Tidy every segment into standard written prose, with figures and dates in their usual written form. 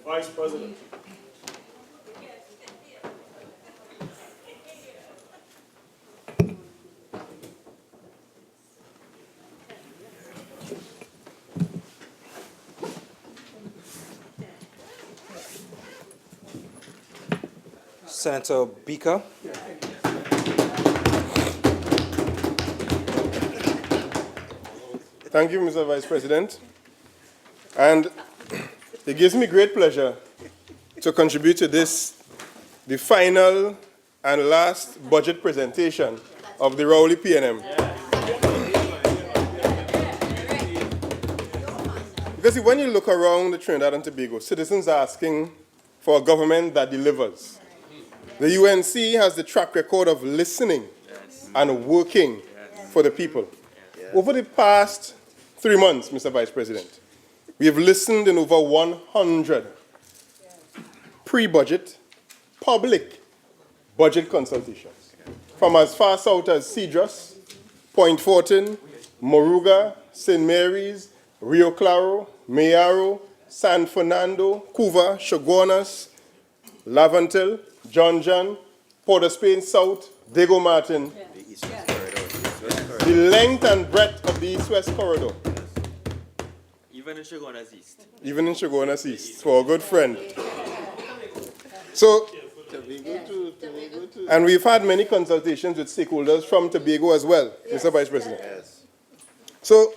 Vice President. Senator Obika. Thank you, Mr. Vice President. And it gives me great pleasure to contribute to this, the final and last budget presentation of the Rowley PNM. Because when you look around the Trinidad and Tobago, citizens are asking for a government that delivers. The UNC has the track record of listening and working for the people. Over the past 3 months, Mr. Vice President, we have listened in over 100 pre-budget, public budget consultations, from as far south as Cedros, Point Fortin, Moruga, St. Mary's, Rio Claro, Mayaro, San Fernando, Cuva, Chaguanas, Lavantil, John John, Port of Spain South, Diego Martin, the length and breadth of the East-West corridor. Even in Chaguanas East. Even in Chaguanas East, for a good friend. So, and we've had many consultations with stakeholders from Tobago as well, Mr. Vice President. So,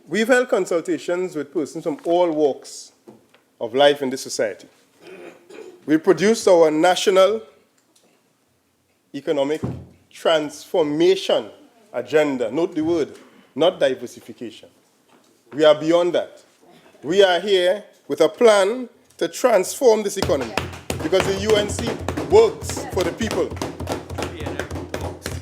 we've held consultations with persons from all walks of life in this society. We produced our national economic transformation agenda. Note the word, not diversification. We are beyond that. We are here with a plan to transform this economy because the UNC works for the people.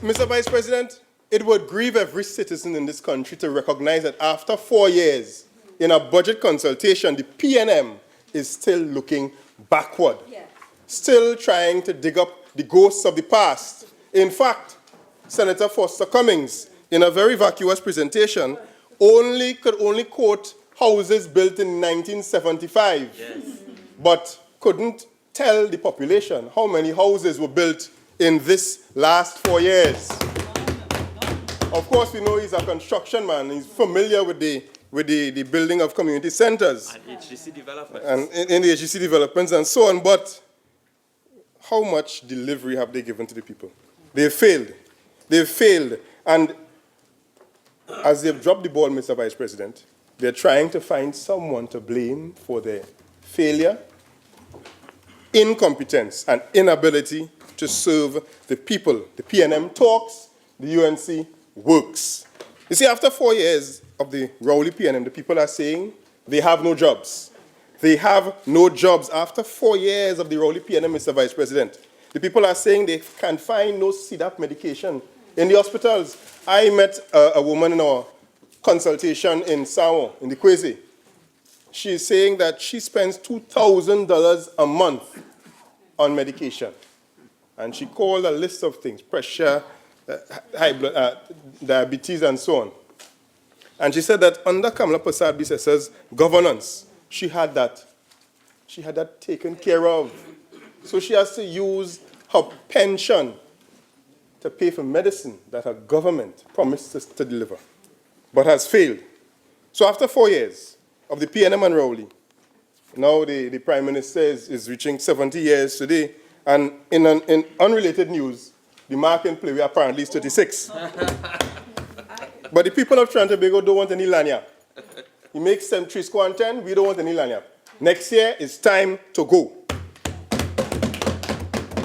Mr. Vice President, it would grieve every citizen in this country to recognize that after 4 years in a budget consultation, the PNM is still looking backward, still trying to dig up the ghosts of the past. In fact, Senator Foster Cummings, in a very vacuous presentation, could only quote houses built in 1975, but couldn't tell the population how many houses were built in this last 4 years. Of course, we know he's a construction man. He's familiar with the building of community centers. And HGC developments. And in the HGC developments and so on. But how much delivery have they given to the people? They've failed. They've failed. And as they've dropped the ball, Mr. Vice President, they're trying to find someone to blame for their failure, incompetence, and inability to serve the people. The PNM talks, the UNC works. You see, after 4 years of the Rowley PNM, the people are saying they have no jobs. They have no jobs after 4 years of the Rowley PNM, Mr. Vice President. The people are saying they can find no CDAP medication in the hospitals. I met a woman in our consultation in Sawo, in the Kwesi. She's saying that she spends $2,000 a month on medication. And she called a list of things, pressure, high blood, diabetes, and so on. And she said that under Kamala Persad-Bissessa's governance, she had that taken care of. So she has to use her pension to pay for medicine that her government promised to deliver, but has failed. So after 4 years of the PNM and Rowley, now the Prime Minister is reaching 70 years today, and in unrelated news, the mark in play apparently is 36. But the people of Trinidad and Tobago don't want any lanyard. He makes them 3 square and 10, we don't want any lanyard. Next year, it's time to go.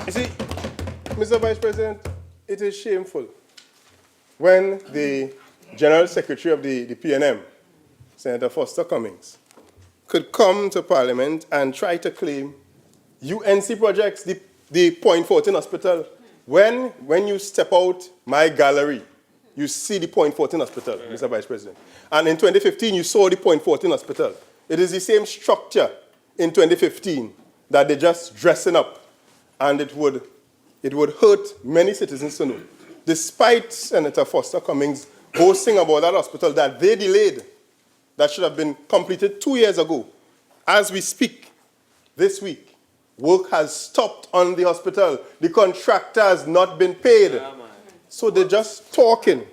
You see, Mr. Vice President, it is shameful when the General Secretary of the PNM, Senator Foster Cummings, could come to Parliament and try to claim UNC projects, the Point Fortin Hospital. When you step out my gallery, you see the Point Fortin Hospital, Mr. Vice President. And in 2015, you saw the Point Fortin Hospital. It is the same structure in 2015 that they're just dressing up. And it would hurt many citizens to know. Despite Senator Foster Cummings boasting about that hospital that they delayed, that should have been completed 2 years ago, As we speak, this week, work has stopped on the hospital. The contractor has not been paid. So they're just talking,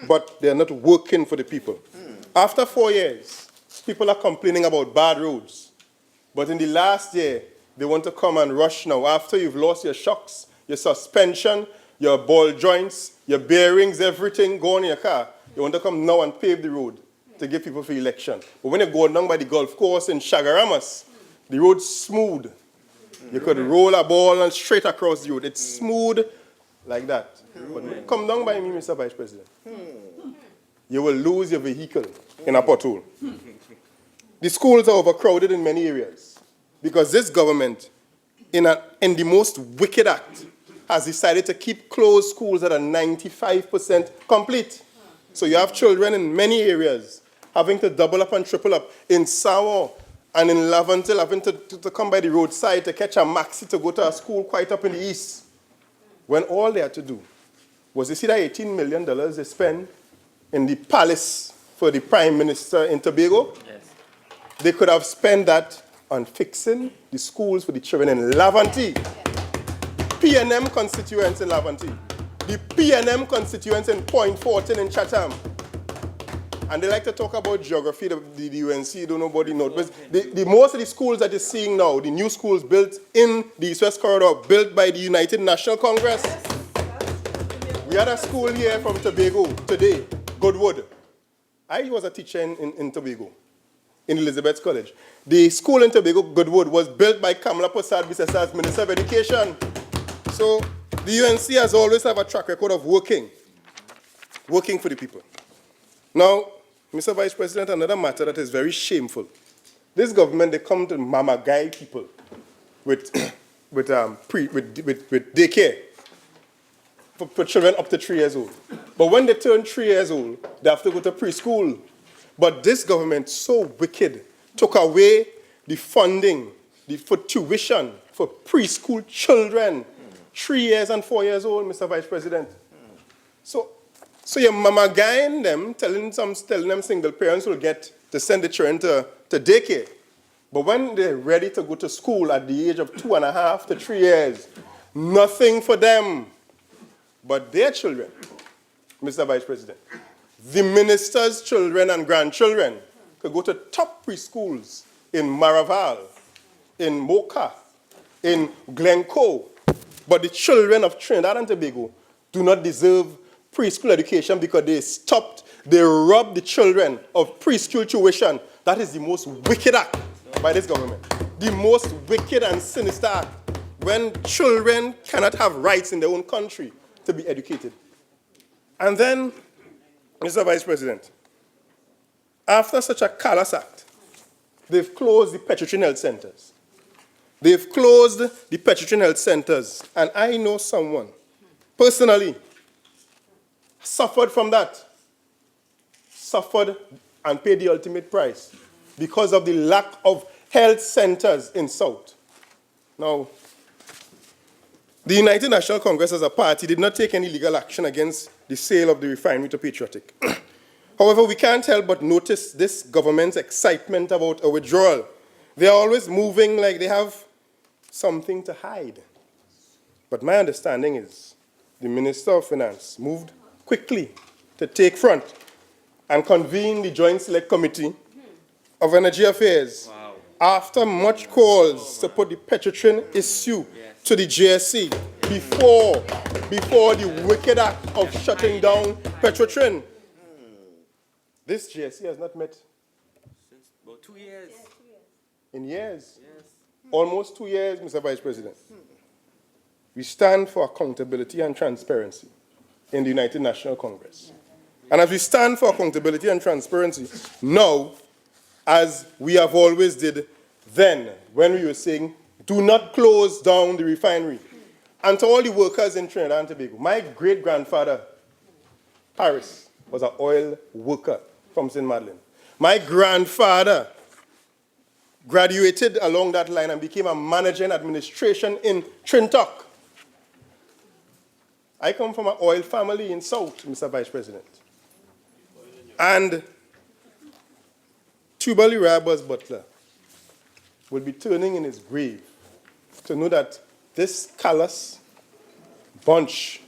but they're not working for the people. After 4 years, people are complaining about bad roads. But in the last year, they want to come and rush now. After you've lost your shocks, your suspension, your ball joints, your bearings, everything going in your car, you want to come now and pave the road to give people for election. But when you go down by the golf course in Chagaramas, the road's smooth. You could roll a ball and straight across the road. It's smooth like that. But when you come down by me, Mr. Vice President, you will lose your vehicle in a pothole. The schools are overcrowded in many areas because this government, in the most wicked act, has decided to keep closed schools that are 95% complete. So you have children in many areas having to double up and triple up. In Sawa and in Lavantil, having to come by the roadside to catch a maxi to go to a school quite up in the east. When all they had to do was, you see that $18 million they spend in the palace for the Prime Minister in Tobago? Yes. They could have spent that on fixing the schools for the children in Lavanti. PNM constituents in Lavanti. The PNM constituents in Point 14 in Chatham. And they like to talk about geography, the UNC, don't nobody know. But the most of the schools that you're seeing now, the new schools built in the East-West Corridor, built by the United National Congress. We had a school here from Tobago today, Goodwood. I was a teacher in Tobago, in Elizabeth's College. The school in Tobago, Goodwood, was built by Kamala Prasad Bisesa as Minister of Education. So the UNC has always had a track record of working for the people. Now, Mr. Vice President, another matter that is very shameful. This government, they come to mama guy people with daycare for children up to 3 years old. But when they turn 3 years old, they have to go to preschool. But this government, so wicked, took away the funding for tuition for preschool children, 3 years and 4 years old, Mr. Vice President. So your mama guy them, telling them single parents will get to send the children to daycare. But when they're ready to go to school at the age of 2.5 to 3 years, nothing for them but their children, Mr. Vice President. The minister's children and grandchildren could go to top preschools in Maraval, in Mocha, in Glencoe. But the children of Trinidad and Tobago do not deserve preschool education because they robbed the children of preschool tuition. That is the most wicked act by this government. The most wicked and sinister act when children cannot have rights in their own country to be educated. And then, Mr. Vice President, after such a callous act, they've closed the pediatric health centers. They've closed the pediatric health centers. And I know someone, personally, suffered from that. Suffered and paid the ultimate price because of the lack of health centers in South. Now, the United National Congress as a party did not take any legal action against the sale of the refinery to Patriotic. However, we can't help but notice this government's excitement about a withdrawal. They are always moving like they have something to hide. But my understanding is the Minister of Finance moved quickly to take front and convene the Joint Select Committee of Energy Affairs after much calls to put the Petrotrin issue to the JSC before the wicked act of shutting down Petrotrin. This JSC has not met Since about 2 years. in years. Almost 2 years, Mr. Vice President. We stand for accountability and transparency in the United National Congress. And as we stand for accountability and transparency, now, as we have always did then, when we were saying, do not close down the refinery. And to all the workers in Trinidad and Tobago, my great-grandfather, Paris, was an oil worker from St. Madeleine. My grandfather graduated along that line and became a manager in administration in Trintoc. I come from an oil family in South, Mr. Vice President. And Tubally Rabas Butler will be turning in his grave to know that this callous bunch,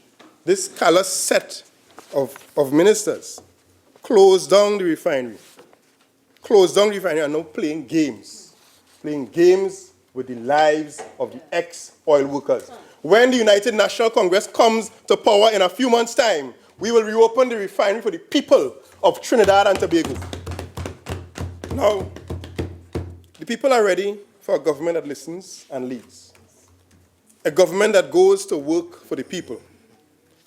this callous set of ministers closed down the refinery. Closed down the refinery and now playing games with the lives of the ex-oil workers. When the United National Congress comes to power in a few months' time, we will reopen the refinery for the people of Trinidad and Tobago. Now, the people are ready for a government that listens and leads. A government that goes to work for the people.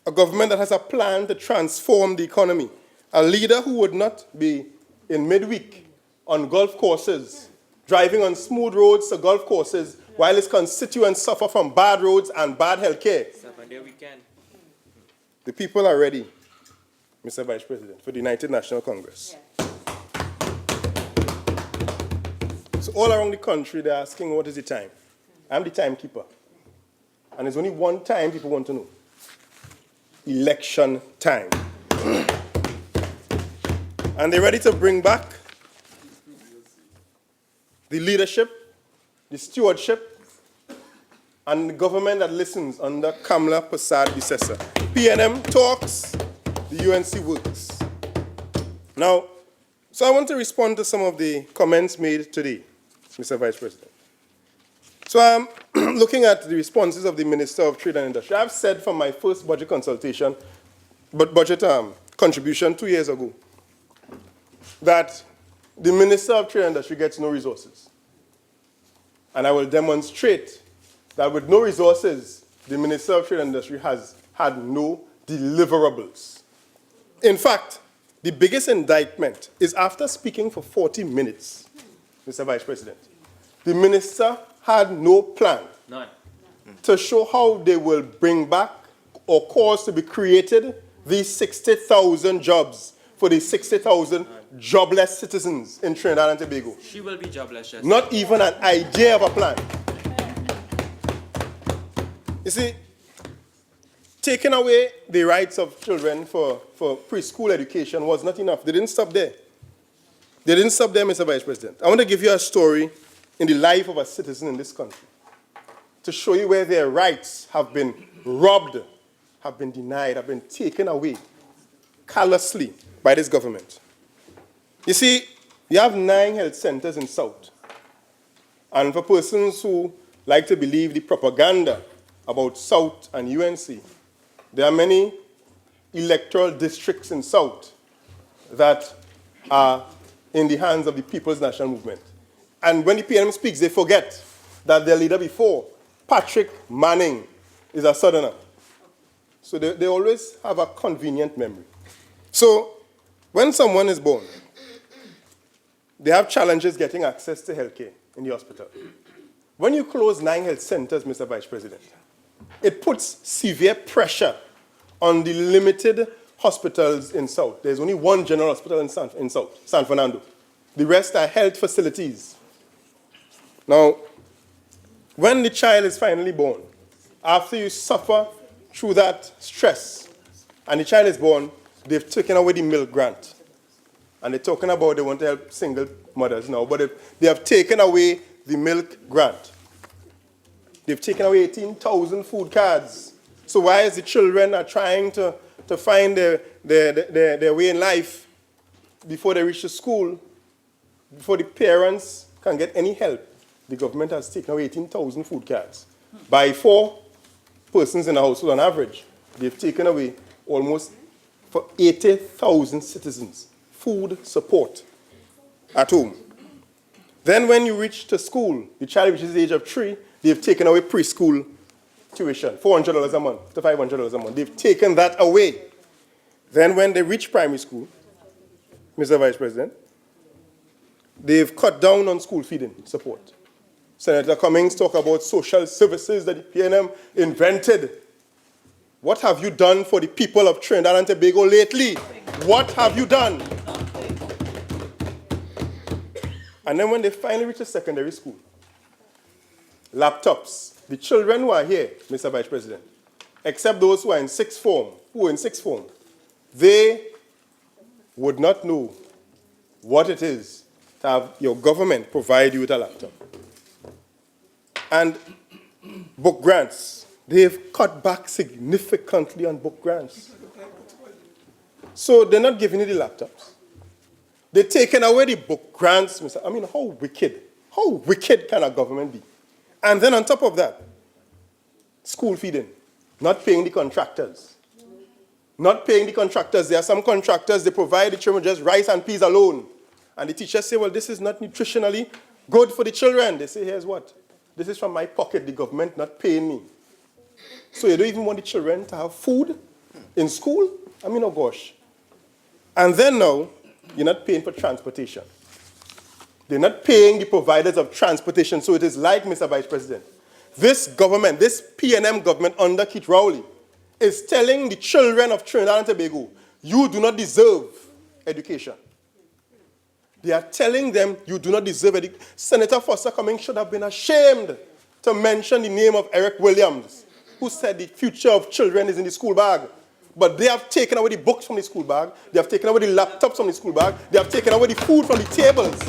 A government that has a plan to transform the economy. A leader who would not be in midweek on golf courses, driving on smooth roads to golf courses while his constituents suffer from bad roads and bad health care. The people are ready, Mr. Vice President, for the United National Congress. So all around the country, they're asking, what is the time? I'm the timekeeper. And there's only one time people want to know. Election time. And they're ready to bring back the leadership, the stewardship, and the government that listens under Kamla Prasad Bisesa. PNM talks, the UNC works. Now, so I want to respond to some of the comments made today, Mr. Vice President. So I'm looking at the responses of the Minister of Trade and Industry. I've said from my first budget consultation, budget contribution 2 years ago, that the Minister of Trade and Industry gets no resources. And I will demonstrate that with no resources, the Minister of Trade and Industry has had no deliverables. In fact, the biggest indictment is after speaking for 40 minutes, Mr. Vice President, the minister had no plan to show how they will bring back or cause to be created these 60,000 jobs for the 60,000 jobless citizens in Trinidad and Tobago. She will be jobless, yes. Not even an idea of a plan. You see, taking away the rights of children for preschool education was not enough. They didn't stop there. They didn't stop there, Mr. Vice President. I want to give you a story in the life of a citizen in this country to show you where their rights have been robbed, have been denied, have been taken away callously by this government. You see, you have 9 health centers in South. And for persons who like to believe the propaganda about South and UNC, there are many electoral districts in South that are in the hands of the People's National Movement. And when the PNM speaks, they forget that their leader before, Patrick Manning, is a Southerner. So they always have a convenient memory. So when someone is born, they have challenges getting access to health care in the hospital. When you close 9 health centers, Mr. Vice President, it puts severe pressure on the limited hospitals in South. There's only one general hospital in South, San Fernando. The rest are health facilities. Now, when the child is finally born, after you suffer through that stress, and the child is born, they've taken away the milk grant. And they're talking about they want to help single mothers now, but they have taken away the milk grant. They've taken away 18,000 food cards. So why is the children are trying to find their way in life before they reach the school, before the parents can get any help? The government has taken away 18,000 food cards. By 4 persons in a household on average, they've taken away almost for 80,000 citizens food support at home. Then when you reach to school, the child reaches the age of 3, they've taken away preschool tuition, $400 a month to $500 a month. They've taken that away. Then when they reach primary school, Mr. Vice President, they've cut down on school feeding support. Senator Cummings talked about social services that the PNM invented. What have you done for the people of Trinidad and Tobago lately? What have you done? And then when they finally reach a secondary school, laptops. The children who are here, Mr. Vice President, except those who are in sixth form, they would not know what it is to have your government provide you with a laptop. And book grants. They've cut back significantly on book grants. So they're not giving you the laptops. They're taking away the book grants. I mean, how wicked can a government be? And then on top of that, school feeding, not paying the contractors. Not paying the contractors. There are some contractors, they provide the children just rice and peas alone. And the teachers say, well, this is not nutritionally good for the children. They say, here's what? This is from my pocket, the government not paying me. So you don't even want the children to have food in school? I mean, oh gosh. And then now, you're not paying for transportation. They're not paying the providers of transportation. So it is like, Mr. Vice President, this government, this PNM government under Keith Rowley, is telling the children of Trinidad and Tobago, you do not deserve education. They are telling them you do not deserve education. Senator Foster Cummings should have been ashamed to mention the name of Eric Williams, who said the future of children is in the school bag. But they have taken away the books from the school bag. They have taken away the laptops from the school bag. They have taken away the food from the tables.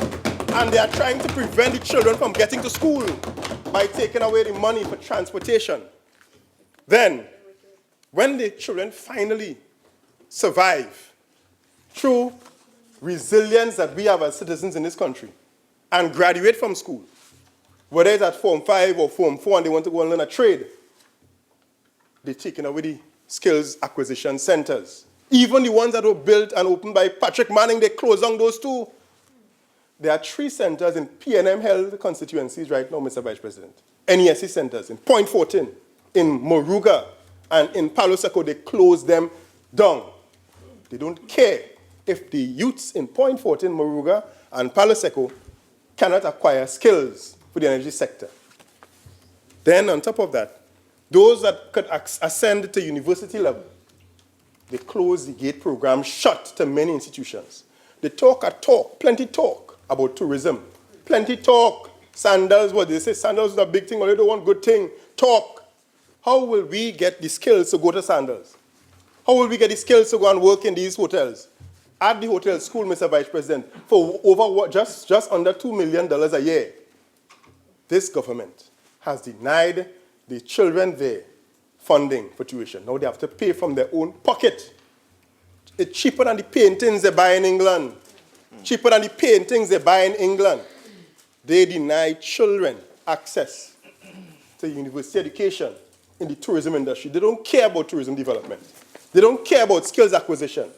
And they are trying to prevent the children from getting to school by taking away the money for transportation. Then, when the children finally survive through resilience that we have as citizens in this country and graduate from school, whether it's at Form 5 or Form 4 and they want to go and learn a trade, they're taking away the skills acquisition centers. Even the ones that were built and opened by Patrick Manning, they closed down those too. There are 3 centers in PNM held constituencies right now, Mr. Vice President. NESC centers in Point 14, in Moruga, and in Palo Seco, they closed them down. They don't care if the youths in Point 14, Moruga, and Palo Seco cannot acquire skills for the energy sector. Then, on top of that, those that could ascend to university level, they close the GATE program shut to many institutions. They talk plenty talk about tourism. Plenty talk. Sandals, what they say, sandals is a big thing, or they don't want good thing. Talk. How will we get the skills to go to Sandals? How will we get the skills to go and work in these hotels? At the hotel school, Mr. Vice President, for over just under $2 million a year, this government has denied the children there funding for tuition. Now they have to pay from their own pocket. It's cheaper than the paintings they buy in England. Cheaper than the paintings they buy in England. They deny children access to university education in the tourism industry. They don't care about tourism development. They don't care about skills acquisition.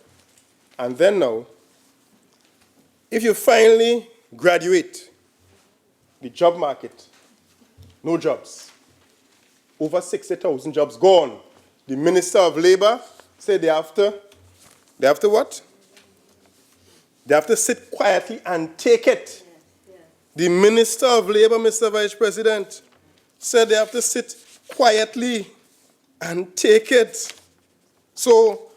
And then now, if you finally graduate, the job market, no jobs. Over 60,000 jobs gone. The Minister of Labor said they have to what? They have to sit quietly and take it. The Minister of Labor, Mr. Vice President, said they have to sit quietly and take it. So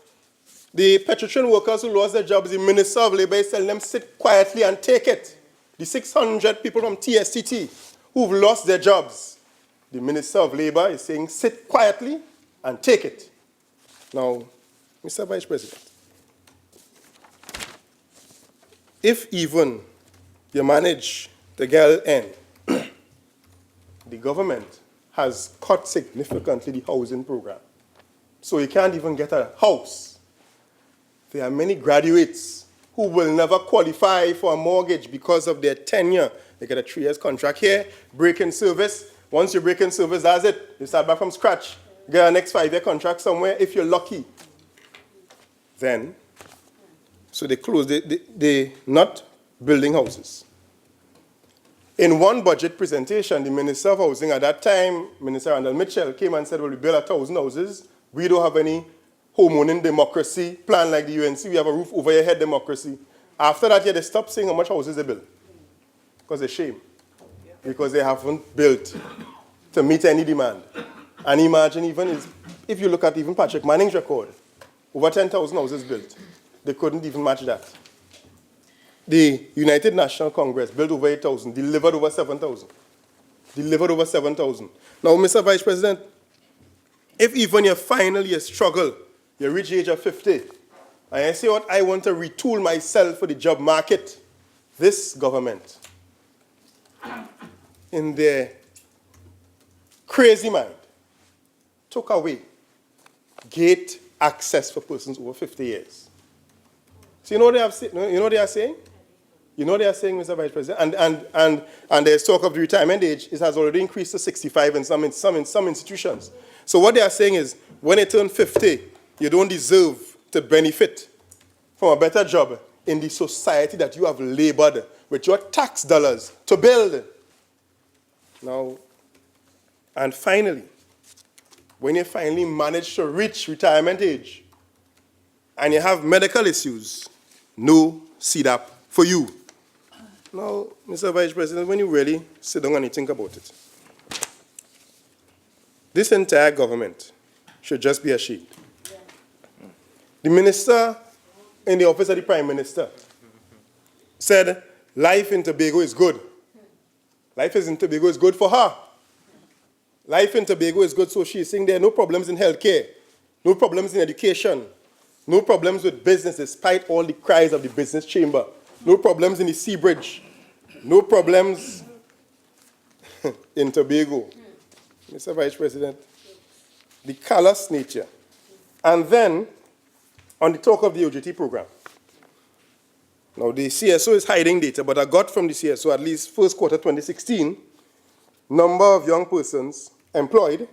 the petroleum workers who lost their jobs, the Minister of Labor is telling them sit quietly and take it. The 600 people from TSTT who've lost their jobs, the Minister of Labor is saying sit quietly and take it. Now, Mr. Vice President, if even you manage to get in, the government has cut significantly the housing program. So you can't even get a house. There are many graduates who will never qualify for a mortgage because of their tenure. They get a 3 years contract here, break in service. Once you break in service, that's it. You start back from scratch. Get a next 5-year contract somewhere if you're lucky. Then, so they close, they're not building houses. In one budget presentation, the Minister of Housing at that time, Minister Randall Mitchell, came and said, well, we build 1,000 houses. We don't have any homeowning democracy plan like the UNC. We have a roof over your head democracy. After that, they stopped saying how much houses they build. Because they're shame. Because they haven't built to meet any demand. And imagine even if you look at even Patrick Manning's record, over 10,000 houses built. They couldn't even match that. The United National Congress built over 8,000, delivered over 7,000. Delivered over 7,000. Now, Mr. Vice President, if even you finally struggle, you reach the age of 50, and I say what I want to retool myself for the job market this government, in their crazy mind, took away gate access for persons over 50 years. So you know what they are saying? You know what they are saying? You know what they are saying, Mr. Vice President? And there's talk of the retirement age. It has already increased to 65 in some institutions. So what they are saying is, when you turn 50, you don't deserve to benefit from a better job in the society that you have labored with your tax dollars to build. Now, and finally, when you finally manage to reach retirement age and you have medical issues, no CDAP for you. Now, Mr. Vice President, when you really sit down and you think about it, this entire government should just be ashamed. The minister in the office of the Prime Minister said life in Tobago is good. Life in Tobago is good for her. Life in Tobago is good, so she's saying there are no problems in healthcare, no problems in education, no problems with business despite all the cries of the business chamber, no problems in the sea bridge, no problems in Tobago. Mr. Vice President, the callous nature. And then, on the talk of the OJT program, now the CSO is hiding data, but I got from the CSO at least first quarter 2016, number of young persons employed,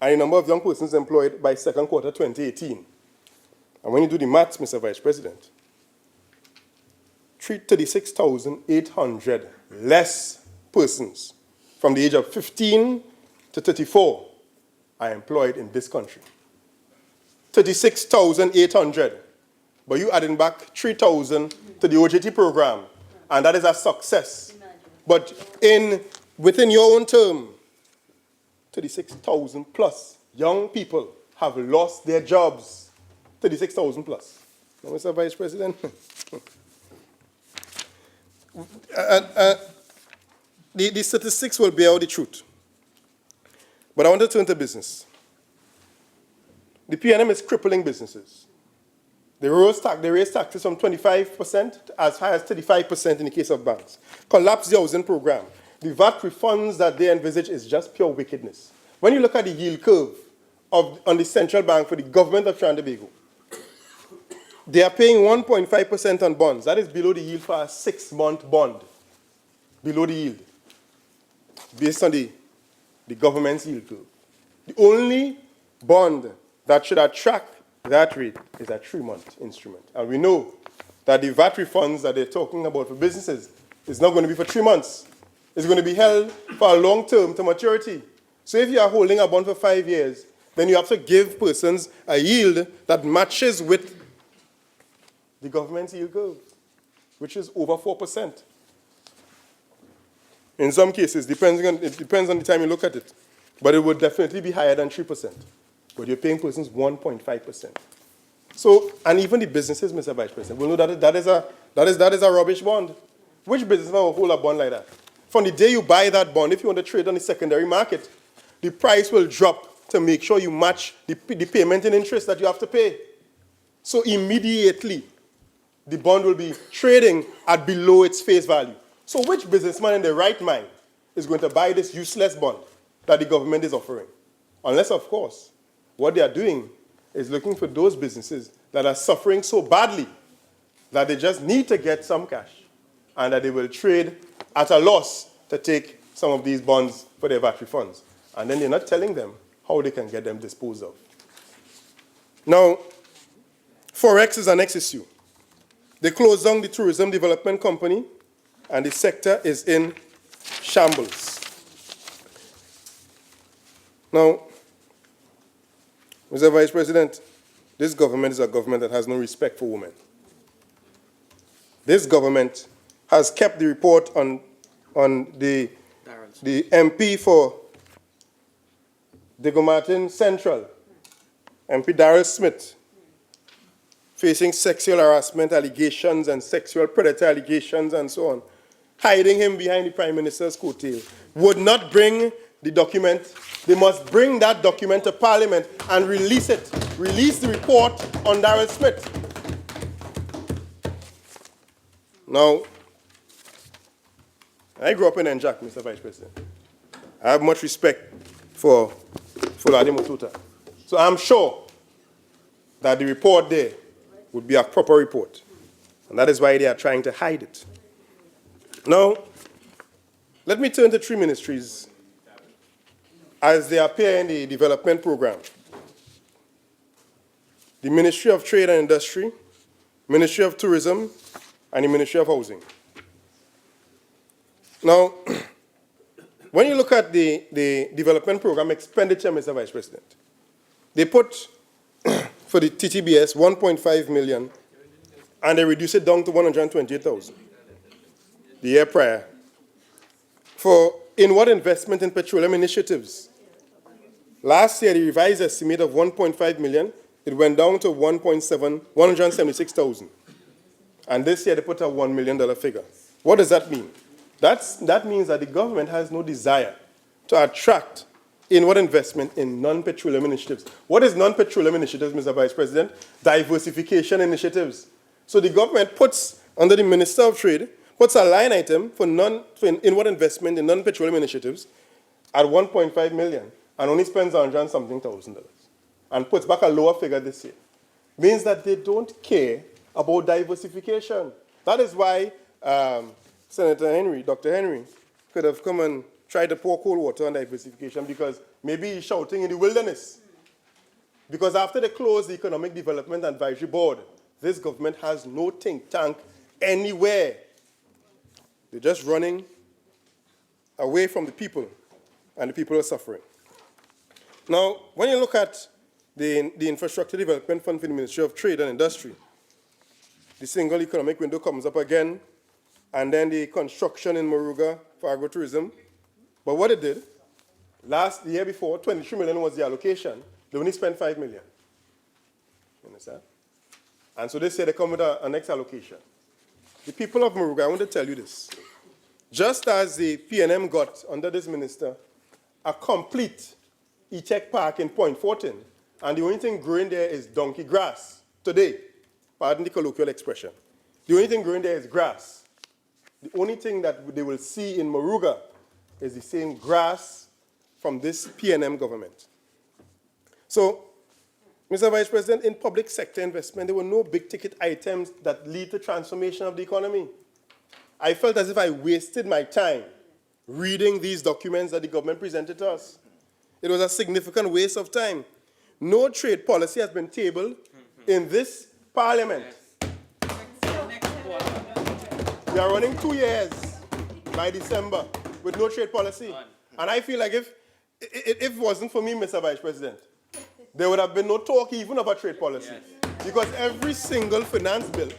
and the number of young persons employed by second quarter 2018. And when you do the maths, Mr. Vice President, 36,800 less persons from the age of 15 to 34 are employed in this country. 36,800. But you adding back 3,000 to the OJT program, and that is a success. But within your own term, 36,000 plus young people have lost their jobs. 36,000 plus. Now, Mr. Vice President, the statistics will bear out the truth. But I want to turn to business. The PNM is crippling businesses. They raise taxes from 25% to as high as 35% in the case of banks. Collapse the housing program. The VAT refunds that they envisage is just pure wickedness. When you look at the yield curve on the central bank for the government of Trinidad and Tobago, they are paying 1.5% on bonds. That is below the yield for a 6-month bond. Below the yield. Based on the government's yield curve. The only bond that should attract that rate is a 3-month instrument. And we know that the VAT refunds that they're talking about for businesses is not going to be for 3 months. It's going to be held for a long term to maturity. So if you are holding a bond for 5 years, then you have to give persons a yield that matches with the government's yield curve, which is over 4%. In some cases, it depends on the time you look at it, but it would definitely be higher than 3%. But you're paying persons 1.5%. So, and even the businesses, Mr. Vice President, will know that that is a rubbish bond. Which businessman will hold a bond like that? From the day you buy that bond, if you want to trade on the secondary market, the price will drop to make sure you match the payment in interest that you have to pay. So immediately, the bond will be trading at below its face value. So which businessman in their right mind is going to buy this useless bond that the government is offering? Unless, of course, what they are doing is looking for those businesses that are suffering so badly that they just need to get some cash and that they will trade at a loss to take some of these bonds for their VAT refunds. And then they're not telling them how they can get them disposed of. Now, Forex is the next issue. They closed down the tourism development company and the sector is in shambles. Now, Mr. Vice President, this government is a government that has no respect for women. This government has kept the report on the MP for Diego Martin Central, MP Darrell Smith, facing sexual harassment allegations and sexual predator allegations and so on, hiding him behind the Prime Minister's coattail, would not bring the document. They must bring that document to Parliament and release it. Release the report on Darrell Smith. Now, I grew up in Njak, Mr. Vice President. I have much respect for Ladi Mututa. So I'm sure that the report there would be a proper report. And that is why they are trying to hide it. Now, let me turn to three ministries as they appear in the development program. The Ministry of Trade and Industry, Ministry of Tourism, and the Ministry of Housing. Now, when you look at the development program expenditure, Mr. Vice President, they put for the TTBS 1.5 million and they reduce it down to 128,000 the year prior. For inward investment in petroleum initiatives, last year the revised estimate of 1.5 million, it went down to 176,000. And this year they put a $1 million figure. What does that mean? That means that the government has no desire to attract inward investment in non-petroleum initiatives. What is non-petroleum initiatives, Mr. Vice President? Diversification initiatives. So the government puts, under the Minister of Trade, puts a line item for inward investment in non-petroleum initiatives at 1.5 million and only spends $100-something thousand and puts back a lower figure this year. Means that they don't care about diversification. That is why Senator Henry, Dr. Henry, could have come and tried to pour cold water on diversification because maybe he's shouting in the wilderness. Because after they closed the Economic Development Advisory Board, this government has no think tank anywhere. They're just running away from the people, and the people are suffering. Now, when you look at the Infrastructure Development Fund for the Ministry of Trade and Industry, the single economic window comes up again, and then the construction in Moruga for agritourism. But what it did, the year before, 23 million was the allocation. They only spent 5 million. You understand? And so they say they come with a next allocation. The people of Moruga, I want to tell you this. Just as the PNM got, under this minister, a complete e-tech park in Point Fortin, and the only thing growing there is donkey grass today, pardon the colloquial expression. The only thing growing there is grass. The only thing that they will see in Moruga is the same grass from this PNM government. So, Mr. Vice President, in public sector investment, there were no big-ticket items that lead to transformation of the economy. I felt as if I wasted my time reading these documents that the government presented to us. It was a significant waste of time. No trade policy has been tabled in this parliament. We are running 2 years by December with no trade policy. And I feel like if it wasn't for me, Mr. Vice President, there would have been no talk even of a trade policy. Yes. Because every single finance bill,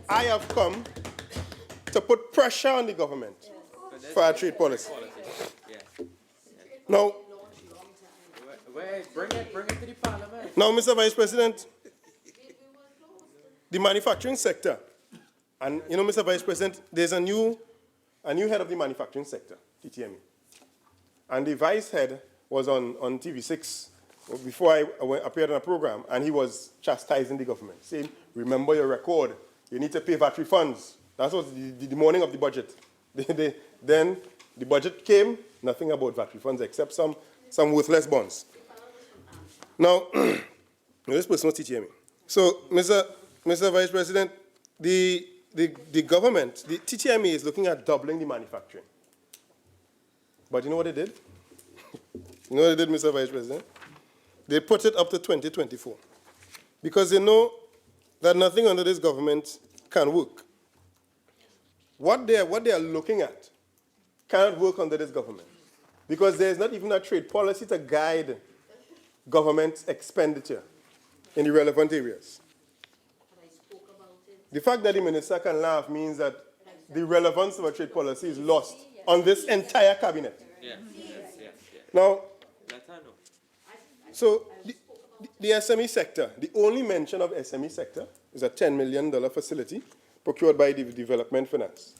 I have come to put pressure on the government for a trade policy. Now, bring it to the parliament. Now, Mr. Vice President, the manufacturing sector, and you know, Mr. Vice President, there's a new head of the manufacturing sector, TTME. And the vice head was on TV6 before I appeared on a program, and he was chastising the government, saying, remember your record, you need to pay VAT refunds. That was the morning of the budget. Then the budget came, nothing about VAT refunds except some worthless bonds. Now, this person was TTME. So, Mr. Vice President, the government, the TTME is looking at doubling the manufacturing. But you know what they did? You know what they did, Mr. Vice President? They put it up to 2024 because they know that nothing under this government can work. What they are looking at cannot work under this government because there is not even a trade policy to guide government expenditure in the relevant areas. The fact that the minister can laugh means that the relevance of a trade policy is lost on this entire cabinet. Now, so the SME sector, the only mention of SME sector is a $10 million facility procured by the Development Finance.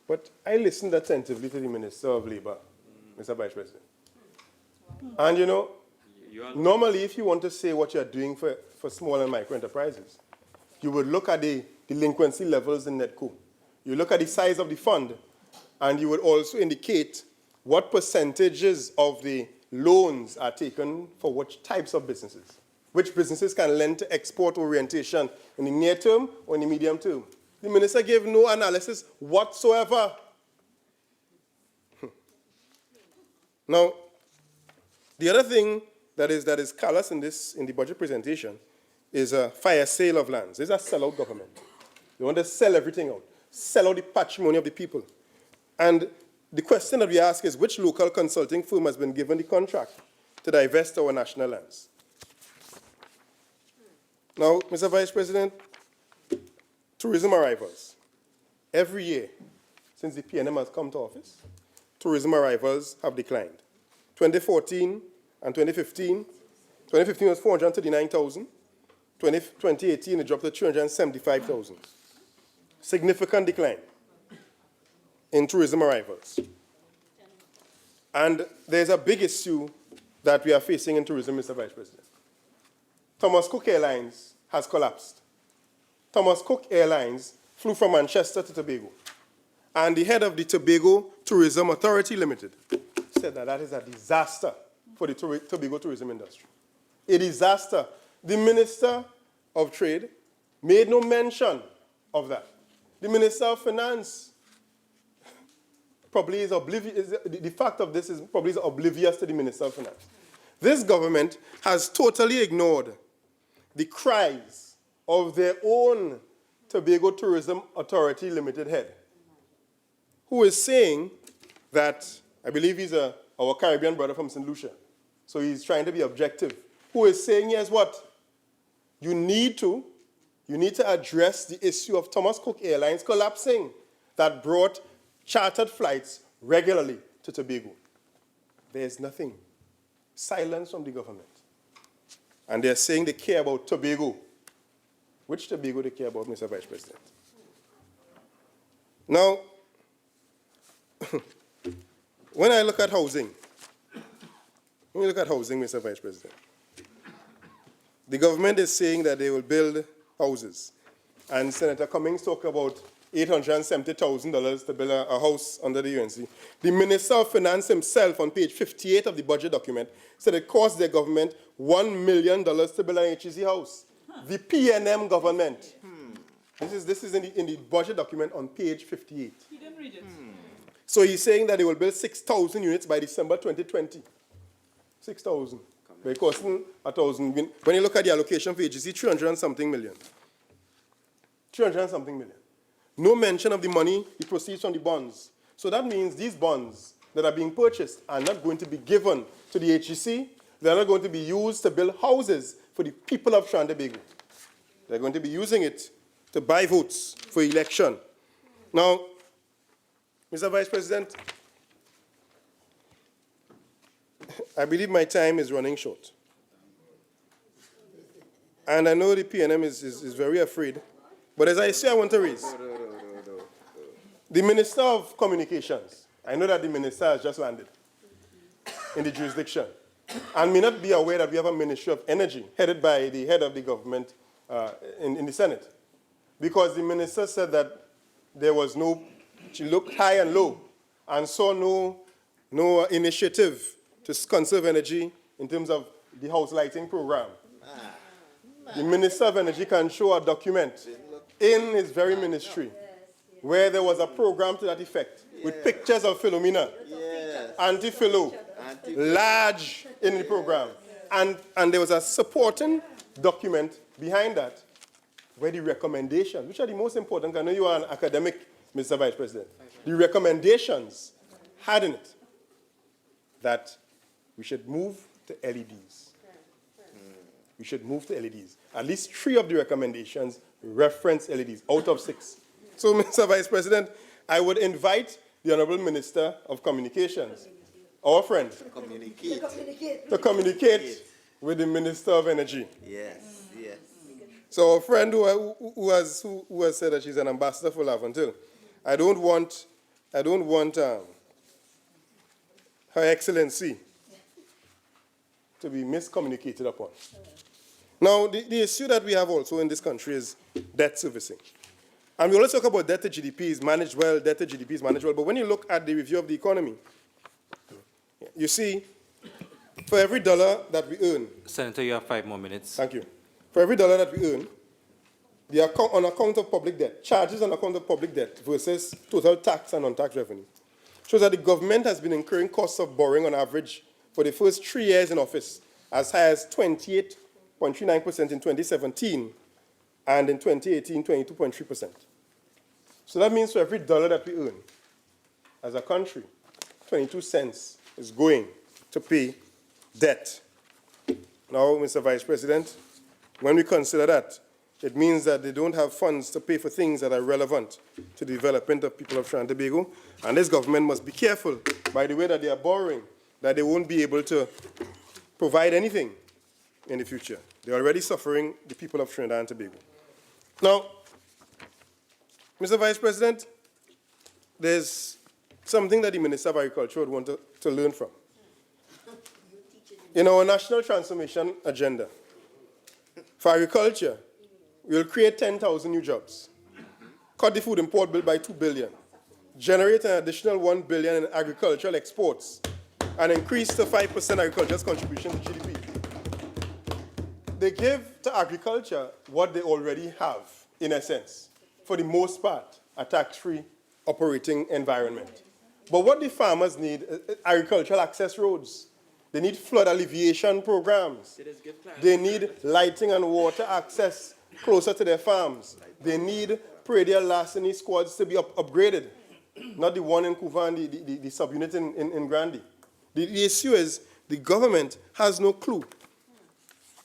But I listened attentively to the Minister of Labor, Mr. Vice President. And you know, normally if you want to say what you're doing for small and micro enterprises, you would look at the delinquency levels in NETCO. You look at the size of the fund, And you would also indicate what percentages of the loans are taken for which types of businesses. Which businesses can lend to export orientation in the near term or in the medium term. The minister gave no analysis whatsoever. Now, the other thing that is callous in the budget presentation is a fire sale of lands. This is a sellout government. They want to sell everything out, sell out the patrimony of the people. And the question that we ask is, which local consulting firm has been given the contract to divest our national lands? Now, Mr. Vice President, tourism arrivals. Every year since the PNM has come to office, tourism arrivals have declined. 2014 and 2015, 2015 was 439,000. 2018, it dropped to 375,000. Significant decline in tourism arrivals. And there's a big issue that we are facing in tourism, Mr. Vice President. Thomas Cook Airlines has collapsed. Thomas Cook Airlines flew from Manchester to Tobago. And the head of the Tobago Tourism Authority Limited said that is a disaster for the Tobago tourism industry. A disaster. The Minister of Trade made no mention of that. The Minister of Finance probably is oblivious. The fact of this is probably oblivious to the Minister of Finance. This government has totally ignored the cries of their own Tobago Tourism Authority Limited head, who is saying that, I believe he's our Caribbean brother from St. Lucia, so he's trying to be objective, who is saying, yes, what? You need to address the issue of Thomas Cook Airlines collapsing that brought chartered flights regularly to Tobago. There's nothing. Silence from the government. And they're saying they care about Tobago. Which Tobago they care about, Mr. Vice President? Now, when I look at housing, Mr. Vice President, the government is saying that they will build houses. And Senator Cummings talked about $870,000 to build a house under the UNC. The Minister of Finance himself, on page 58 of the budget document, said it cost their government $1 million to build an HEC house. The PNM government. This is in the budget document on page 58. He didn't read it. So he's saying that they will build 6,000 units by December 2020. 6,000. They're costing 1,000. When you look at the allocation for HEC, 300 and something million. 300 and something million. No mention of the money, the proceeds from the bonds. So that means these bonds that are being purchased are not going to be given to the HEC. They're not going to be used to build houses for the people of Trinidad and Tobago. They're going to be using it to buy votes for election. Now, Mr. Vice President, I believe my time is running short. And I know the PNM is very afraid. But as I say, I want to raise. The Minister of Communications, I know that the Minister has just landed in the jurisdiction and may not be aware that we have a Ministry of Energy headed by the head of the government in the Senate. Because the Minister said that there was she looked high and low and saw no initiative to conserve energy in terms of the house lighting program. The Minister of Energy can show a document in his very ministry where there was a program to that effect with pictures of Philomena, anti-Philo, large in the program. And there was a supporting document behind that where the recommendations, which are the most important, I know you are an academic, Mr. Vice President, the recommendations had in it that we should move to LEDs. We should move to LEDs. At least 3 of the recommendations reference LEDs out of 6. So, Mr. Vice President, I would invite the Honorable Minister of Communications, our friend, to communicate with the Minister of Energy. Yes, yes. So, a friend who has said that she's an ambassador for Laventille, I don't want Her Excellency to be miscommunicated upon. Now, the issue that we have also in this country is debt servicing. And we always talk about debt to GDP is managed well, debt to GDP is managed well, but when you look at the review of the economy, you see, for every dollar that we earn, Senator, you have 5 more minutes. thank you, for every dollar that we earn, the account, on account of public debt, charges on account of public debt versus total tax and non-tax revenue, shows that the government has been incurring costs of borrowing on average for the first 3 years in office, as high as 28.39% in 2017, and in 2018, 22.3%. So that means for every dollar that we earn as a country, 22 cents is going to pay debt. Now, Mr. Vice President, when we consider that, it means that they don't have funds to pay for things that are relevant to the development of people of Trinidad and Tobago, and this government must be careful by the way that they are borrowing, that they won't be able to provide anything in the future. They're already suffering, the people of Trinidad and Tobago. Now, Mr. Vice President, there's something that the Minister of Agriculture would want to learn from. In our national transformation agenda, for agriculture, we'll create 10,000 new jobs, cut the food import bill by $2 billion, generate an additional $1 billion in agricultural exports, and increase to 5% agriculture's contribution to GDP. They give to agriculture what they already have, in a sense, for the most part, a tax-free operating environment. But what the farmers need is agricultural access roads. They need flood alleviation programs. They need lighting and water access closer to their farms. They need predial larceny squads to be upgraded, not the one in Kuvan, the subunit in Grandy. The issue is the government has no clue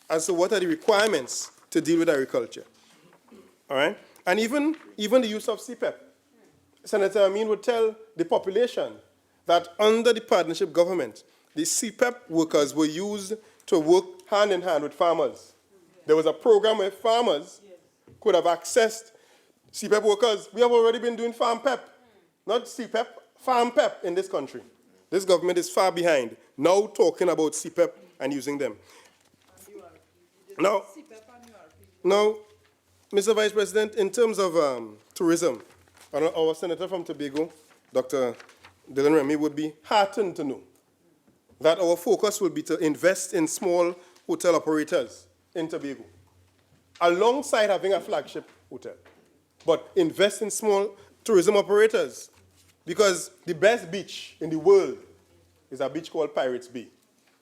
as to what are the requirements to deal with agriculture. All right? And even the use of CPEP. Senator Amin would tell the population that under the partnership government, the CPEP workers were used to work hand in hand with farmers. There was a program where farmers could have accessed CPEP workers. We have already been doing farm PEP, not CPEP, farm PEP in this country. This government is far behind, now talking about CPEP and using them. Now, Mr. Vice President, in terms of tourism, our senator from Tobago, Dr. Dylan Remy, would be heartened to know that our focus will be to invest in small hotel operators in Tobago, alongside having a flagship hotel. But invest in small tourism operators, because the best beach in the world is a beach called Pirates Bay.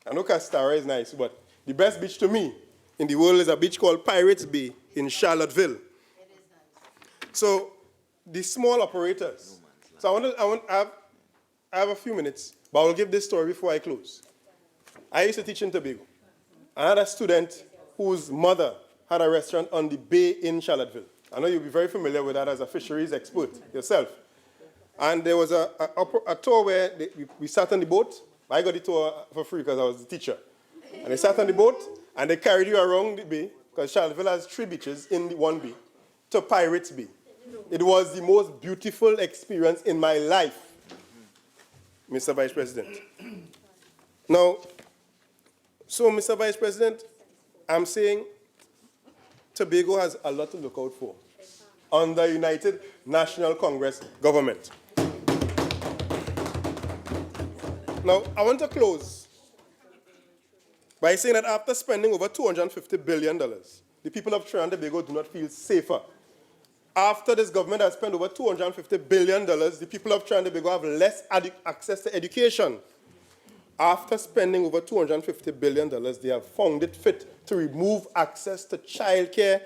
I know Castara is nice, but the best beach to me in the world is a beach called Pirates Bay in Charlottesville. It is nice. So the small operators. So I have a few minutes, but I'll give this story before I close. I used to teach in Tobago. I had a student whose mother had a restaurant on the bay in Charlottesville. I know you'll be very familiar with that as a fisheries expert yourself. And there was a tour where we sat on the boat. I got the tour for free because I was the teacher. And they sat on the boat, and they carried you around the bay, because Charlottesville has 3 beaches in the one bay, to Pirates Bay. It was the most beautiful experience in my life, Mr. Vice President. Now, so Mr. Vice President, I'm saying Tobago has a lot to look out for under United National Congress government. Now, I want to close by saying that after spending over $250 billion, the people of Trinidad and Tobago do not feel safer. After this government has spent over $250 billion, the people of Trinidad and Tobago have less access to education. After spending over $250 billion, they have found it fit to remove access to childcare,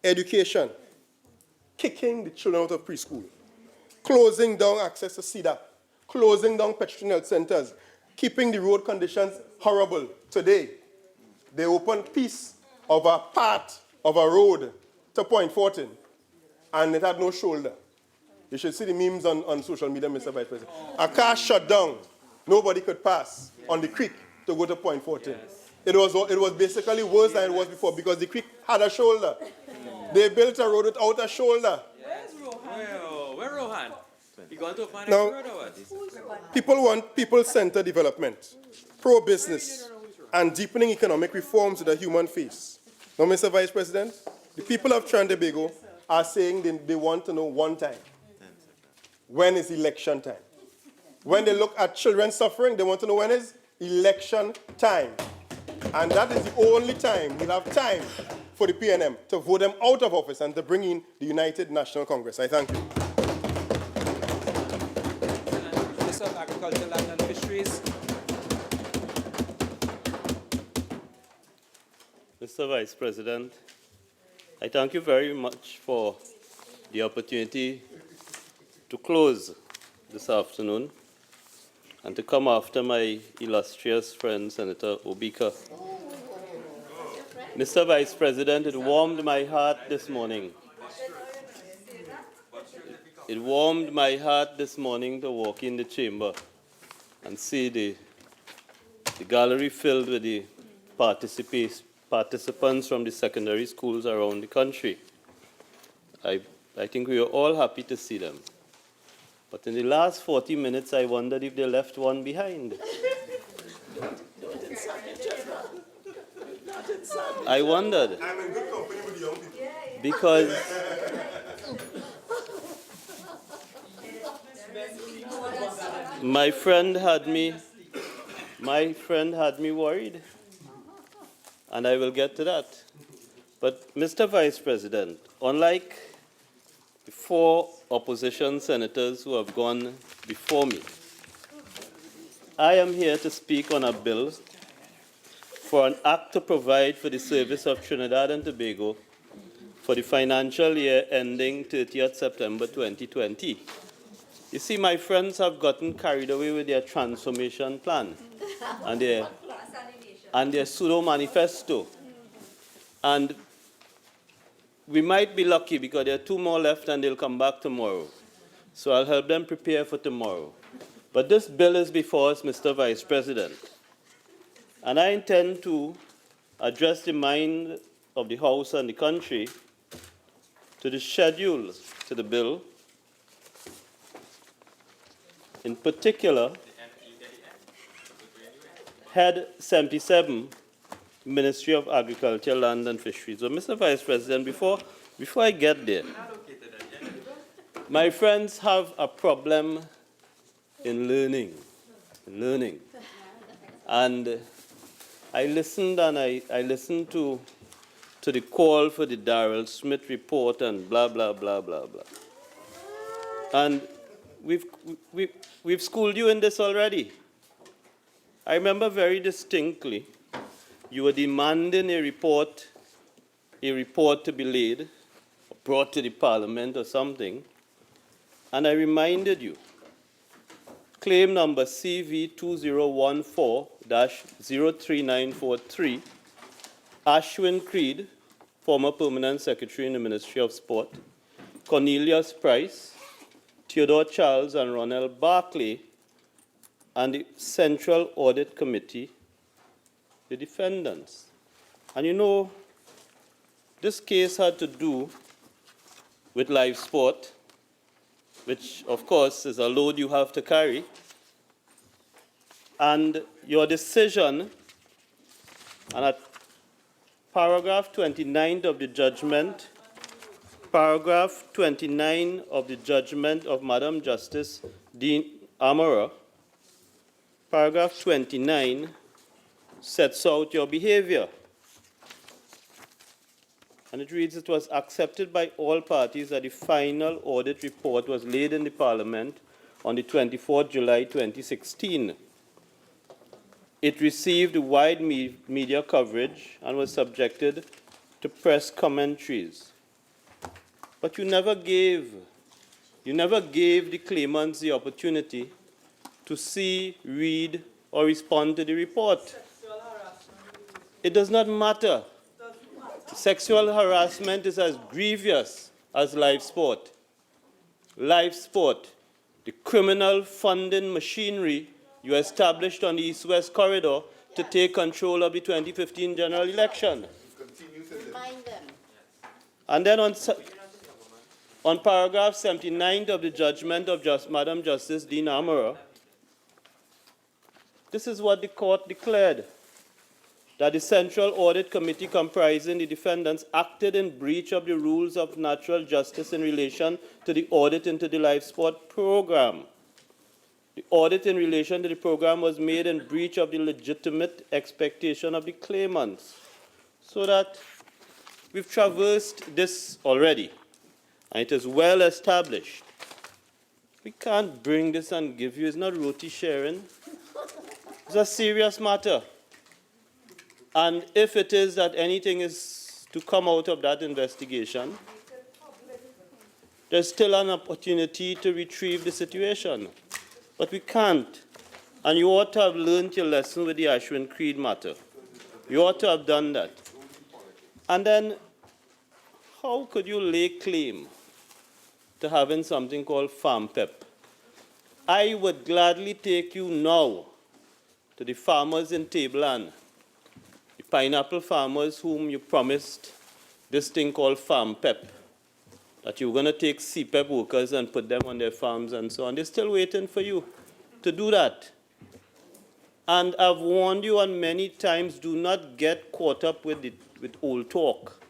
education, kicking the children out of preschool, closing down access to CEDAP, closing down pedestrian health centers, keeping the road conditions horrible. Today, they opened piece of a part of a road to Point 14, and it had no shoulder. You should see the memes on social media, Mr. Vice President. A car shut down. Nobody could pass on the creek to go to Point 14. Yes. It was basically worse than it was before because the creek had a shoulder. They built a road without a shoulder. Where's Rohan? Where Rohan? You going to find now, a road or what? People want people-centered development, pro-business, and deepening economic reforms with a human face. Now, Mr. Vice President, the people of Trinidad and Tobago are saying they want to know one time. When is election time? When they look at children suffering, they want to know when is election time. And that is the only time we'll have time for the PNM to vote them out of office and to bring in the United National Congress. I thank you. Minister of Agriculture, Land and Fisheries. Mr. Vice President, I thank you very much for the opportunity to close this afternoon and to come after my illustrious friend, Senator Obika. Mr. Vice President, it warmed my heart this morning. It warmed my heart this morning to walk in the chamber and see the gallery filled with the participants from the secondary schools around the country. I think we are all happy to see them. But in the last 40 minutes, I wondered if they left one behind. I wondered. I'm in good company with the young people. Because my friend had me worried. And I will get to that. But Mr. Vice President, unlike the 4 opposition senators who have gone before me, I am here to speak on a bill for an act to provide for the service of Trinidad and Tobago for the financial year ending 30th September 2020. You see, my friends have gotten carried away with their transformation plan and their pseudo-manifesto. And we might be lucky because there are 2 more left and they'll come back tomorrow. So I'll help them prepare for tomorrow. But this bill is before us, Mr. Vice President. And I intend to address the mind of the House and the country to the schedule to the bill. In particular, Head 77, Ministry of Agriculture, Land and Fisheries. So, Mr. Vice President, before I get there, my friends have a problem in learning. And I listened to the call for the Darrell Smith report and blah, blah, blah, blah, blah. And we've schooled you in this already. I remember very distinctly you were demanding a report to be laid, or brought to the Parliament or something, and I reminded you, claim number CV2014-03943, Ashwin Creed, former Permanent Secretary in the Ministry of Sport, Cornelius Price, Theodore Charles and Ronald Barclay, and the Central Audit Committee, the defendants. And you know, this case had to do with live sport, which of course is a load you have to carry. And your decision, and at paragraph 29 of the judgment, of Madam Justice Dean Amara, paragraph 29 sets out your behavior. And it reads, it was accepted by all parties that the final audit report was laid in the Parliament on the 24th July 2016. It received wide media coverage and was subjected to press commentaries. But you never gave the claimants the opportunity to see, read, or respond to the report. It does not matter. Sexual harassment is as grievous as live sport. Live sport, the criminal funding machinery you established on the East-West corridor to take control of the 2015 general election. Remind them. And then on paragraph 79 of the judgment of Madam Justice Dean Amara, this is what the court declared. that the Central Audit Committee comprising the defendants acted in breach of the rules of natural justice in relation to the audit into the life sport program. The audit in relation to the program was made in breach of the legitimate expectation of the claimants. So that we've traversed this already, and it is well established. We can't bring this and give you, it's not roti sharing. It's a serious matter. And if it is that anything is to come out of that investigation, there's still an opportunity to retrieve the situation. But we can't. And you ought to have learned your lesson with the Ashwin Creed matter. You ought to have done that. And then, how could you lay claim to having something called Farm PEP? I would gladly take you now to the farmers in Tableland, the pineapple farmers whom you promised this thing called Farm PEP, that you were going to take CPEP workers and put them on their farms and so on. They're still waiting for you to do that. And I've warned you on many times, do not get caught up with old talk.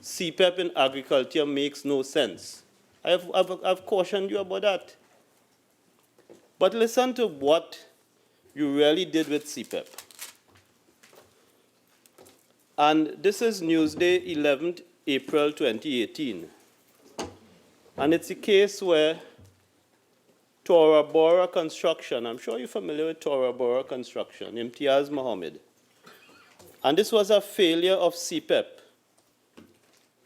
CPEP in agriculture makes no sense. I've cautioned you about that. But listen to what you really did with CPEP. And this is Newsday, 11th April 2018. And it's a case where Tora Bora Construction, I'm sure you're familiar with Tora Bora Construction, Imtiaz Mohammed. And this was a failure of CPEP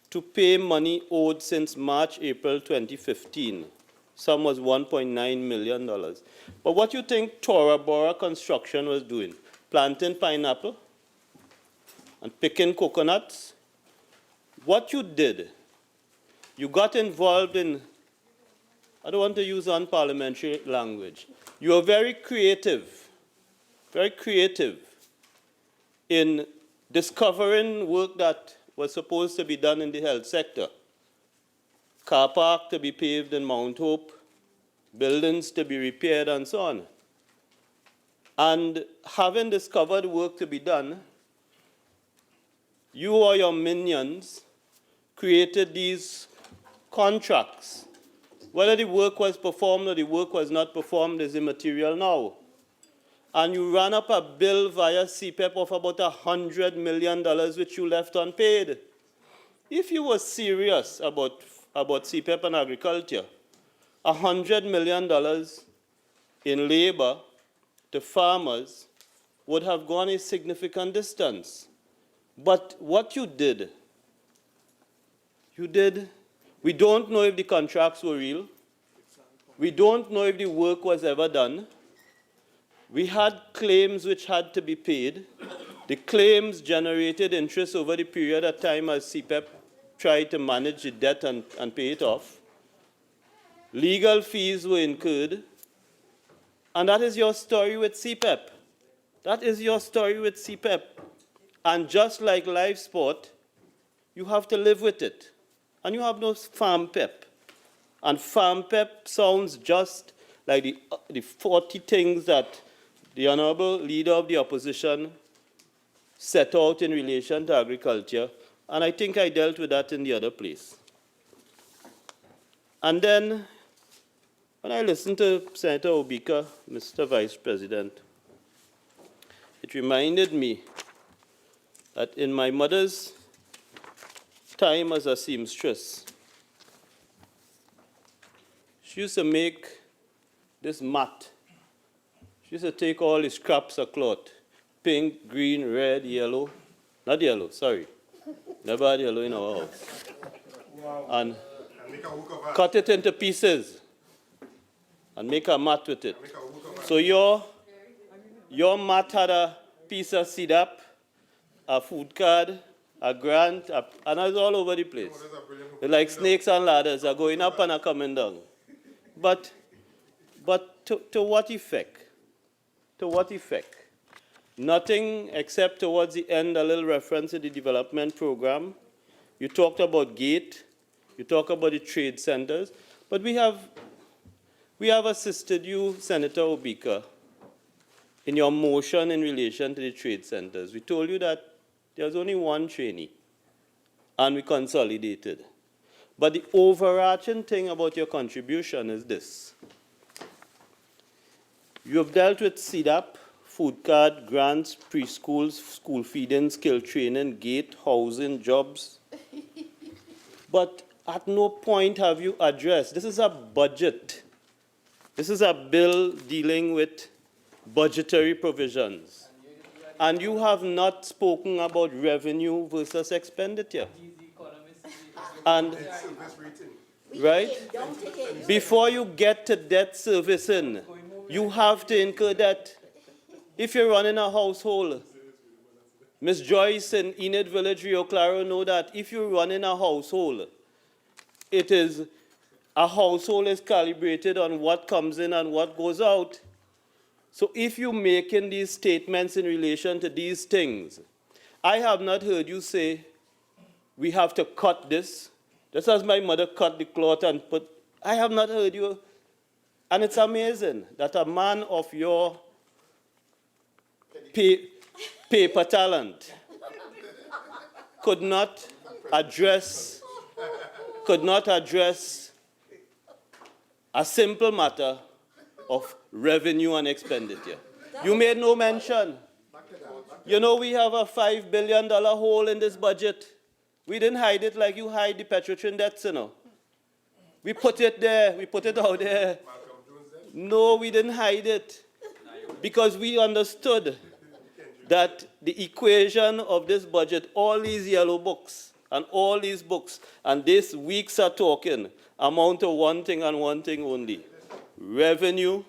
to pay money owed since March, April 2015. Sum was $1.9 million. But what you think Tora Bora Construction was doing? Planting pineapple and picking coconuts? What you did, you got involved in, I don't want to use unparliamentary language. You were very creative in discovering work that was supposed to be done in the health sector. Car park to be paved in Mount Hope, buildings to be repaired and so on. And having discovered work to be done, you or your minions created these contracts. Whether the work was performed or the work was not performed is immaterial now. And you ran up a bill via CPEP of about $100 million, which you left unpaid. If you were serious about CPEP and agriculture, $100 million in labor to farmers would have gone a significant distance. But what you did, we don't know if the contracts were real. We don't know if the work was ever done. We had claims which had to be paid. The claims generated interest over the period of time as CPEP tried to manage the debt and pay it off. Legal fees were incurred. And that is your story with CPEP. That is your story with CPEP. And just like live sport, you have to live with it. And you have no Farm PEP. And Farm PEP sounds just like the 40 things that the Honorable Leader of the Opposition set out in relation to agriculture. And I think I dealt with that in the other place. And then, when I listened to Senator Obika, Mr. Vice President, it reminded me that in my mother's time as a seamstress, she used to make this mat. She used to take all the scraps of cloth, pink, green, red, yellow, not yellow, sorry. Never had yellow in our house. Wow. And cut it into pieces and make a mat with it. So your mat had a piece of CDAP, a food card, a grant, and it's all over the place. They're like snakes and ladders, are going up and are coming down. But to what effect? To what effect? Nothing except towards the end, a little reference to the development program. You talked about GATE. You talk about the trade centers. But we have assisted you, Senator Obika, in your motion in relation to the trade centers, we told you that there's only one trainee, and we consolidated. But the overarching thing about your contribution is this. You have dealt with CDAP, food card, grants, preschools, school feeding, skill training, gate, housing, jobs. But at no point have you addressed, this is a budget. This is a bill dealing with budgetary provisions. And you have not spoken about revenue versus expenditure. And, right? Before you get to debt servicing, you have to incur debt. If you're running a household, Miss Joyce in Enid Village, Rio Claro know that if you're running a household, a household is calibrated on what comes in and what goes out. So if you're making these statements in relation to these things, I have not heard you say, we have to cut this, just as my mother cut the cloth and put, I have not heard you. And it's amazing that a man of your paper talent could not address a simple matter of revenue and expenditure. You made no mention. You know we have a $5 billion hole in this budget. We didn't hide it like you hide the Petrotrin debts, you know. We put it there, we put it out there. No, we didn't hide it. Because we understood that the equation of this budget, all these yellow books and all these books, and these weeks are talking, amount to one thing and one thing only: revenue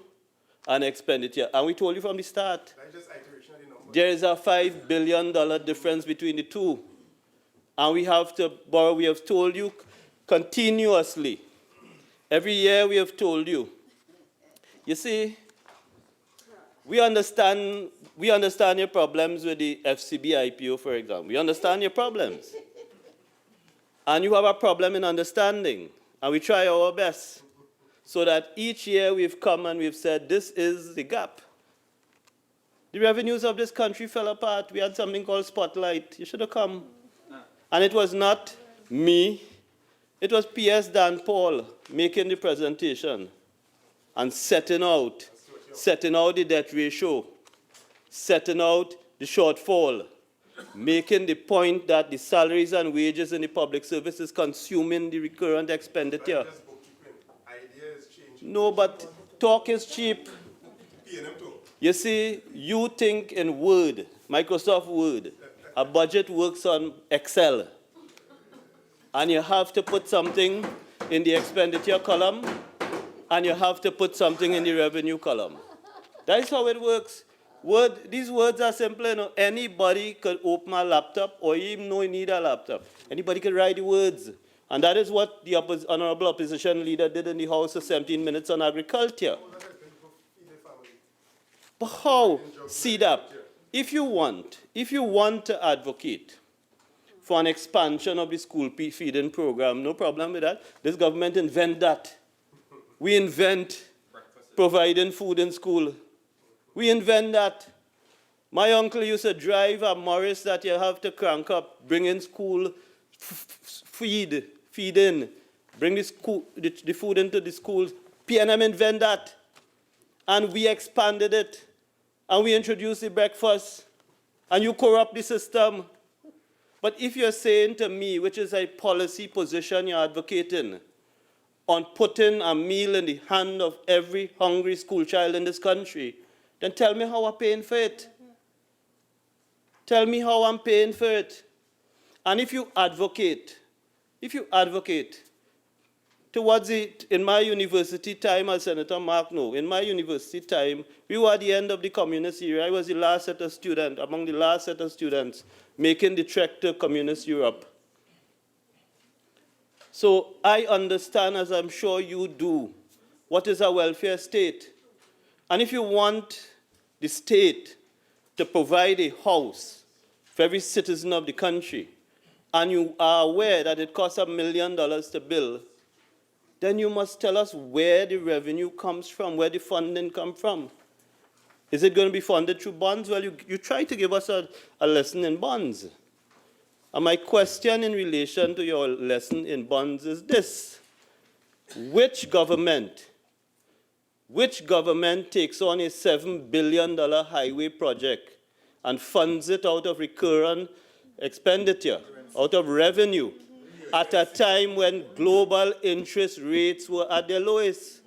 and expenditure. And we told you from the start, there is a $5 billion difference between the two. And we have to borrow, we have told you continuously. Every year we have told you. You see, we understand your problems with the FCB IPO, for example. We understand your problems. And you have a problem in understanding. And we try our best. So that each year we've come and we've said, this is the gap. The revenues of this country fell apart. We had something called Spotlight. You should have come. And it was not me. It was P.S. Dan Paul making the presentation and setting out the debt ratio, setting out the shortfall, making the point that the salaries and wages in the public service is consuming the recurrent expenditure. No, but talk is cheap. You see, you think in Word, Microsoft Word. A budget works on Excel. And you have to put something in the expenditure column, and you have to put something in the revenue column. That's how it works. These words are simple. You know, anybody could open a laptop, or even know you need a laptop. Anybody could write the words. And that is what the honorable opposition leader did in the House for 17 minutes on agriculture. But how? See that. If you want to advocate for an expansion of the school feeding program, no problem with that. This government invent that. We invent providing food in school. We invent that. My uncle used to drive a Morris that you have to crank up, bring in school, feed in, bring the food into the schools. PNM invent that. And we expanded it. And we introduced the breakfast. And you corrupt the system. But if you're saying to me, which is a policy position you're advocating, on putting a meal in the hand of every hungry school child in this country, then tell me how I'm paying for it. Tell me how I'm paying for it. And if you advocate towards it, in my university time, as Senator Mark knows, in my university time, we were at the end of the communist era. I was the last set of students, among the last set of students, making the trek to communist Europe. So I understand, as I'm sure you do, what is a welfare state. And if you want the state to provide a house for every citizen of the country, and you are aware that it costs $1 million to build, then you must tell us where the revenue comes from, where the funding comes from. Is it going to be funded through bonds? Well, you try to give us a lesson in bonds. And my question in relation to your lesson in bonds is this. Which government takes on a $7 billion highway project and funds it out of recurrent expenditure, out of revenue, at a time when global interest rates were at their lowest?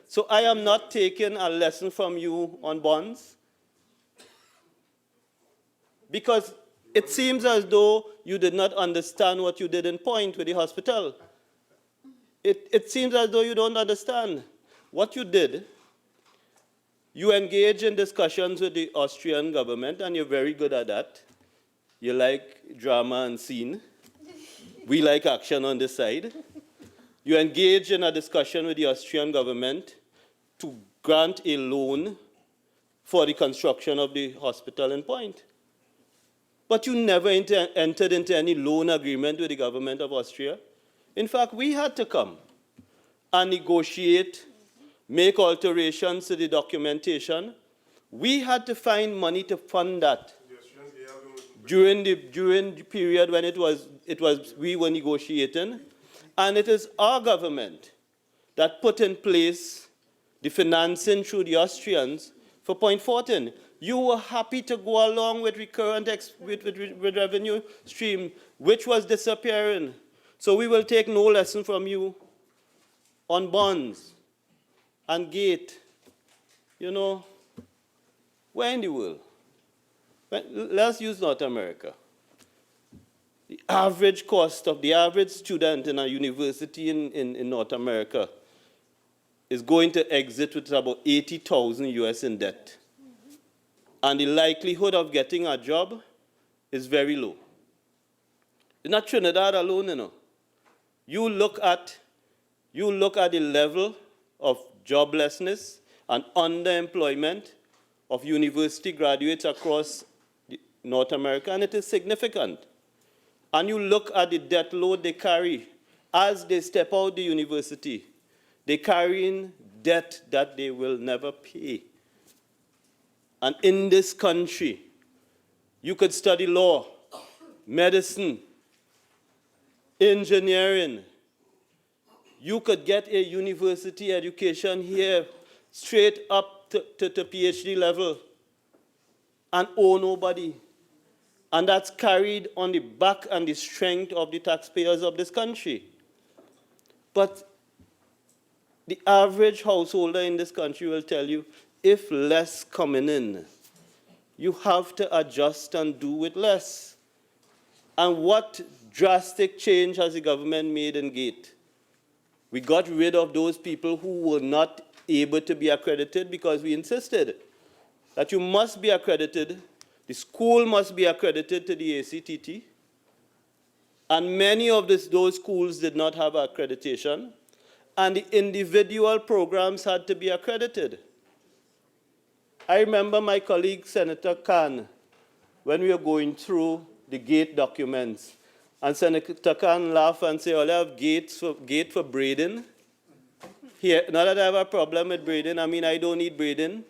So I am not taking a lesson from you on bonds, because it seems as though you did not understand what you did in Point with the hospital. It seems as though you don't understand. What you did, you engaged in discussions with the Austrian government, and you're very good at that. You like drama and scene. We like action on this side. You engaged in a discussion with the Austrian government to grant a loan for the construction of the hospital in Point. But you never entered into any loan agreement with the government of Austria. In fact, we had to come and negotiate, make alterations to the documentation. We had to find money to fund that during the period when we were negotiating. And it is our government that put in place the financing through the Austrians for Point Fortin. You were happy to go along with recurrent with revenue stream, which was disappearing. So we will take no lesson from you on bonds and gate. You know, where in the world? Let's use North America. The average cost of the average student in a university in North America is going to exit with about 80,000 US in debt. And the likelihood of getting a job is very low. It's not Trinidad alone, you know. You look at the level of joblessness and underemployment of university graduates across North America, and it is significant. And you look at the debt load they carry as they step out the university. They carry in debt that they will never pay. And in this country, you could study law, medicine, engineering. You could get a university education here straight up to PhD level and owe nobody. And that's carried on the back and the strength of the taxpayers of this country. But the average householder in this country will tell you, if less coming in, you have to adjust and do with less. And what drastic change has the government made in GATE? We got rid of those people who were not able to be accredited because we insisted that you must be accredited, the school must be accredited to the ACTT, and many of those schools did not have accreditation, and the individual programs had to be accredited. I remember my colleague, Senator Khan, when we were going through the GATE documents, and Senator Khan laughed and said, "Well, I have GATE for braiding." Here, not that I have a problem with braiding. I mean, I don't need braiding,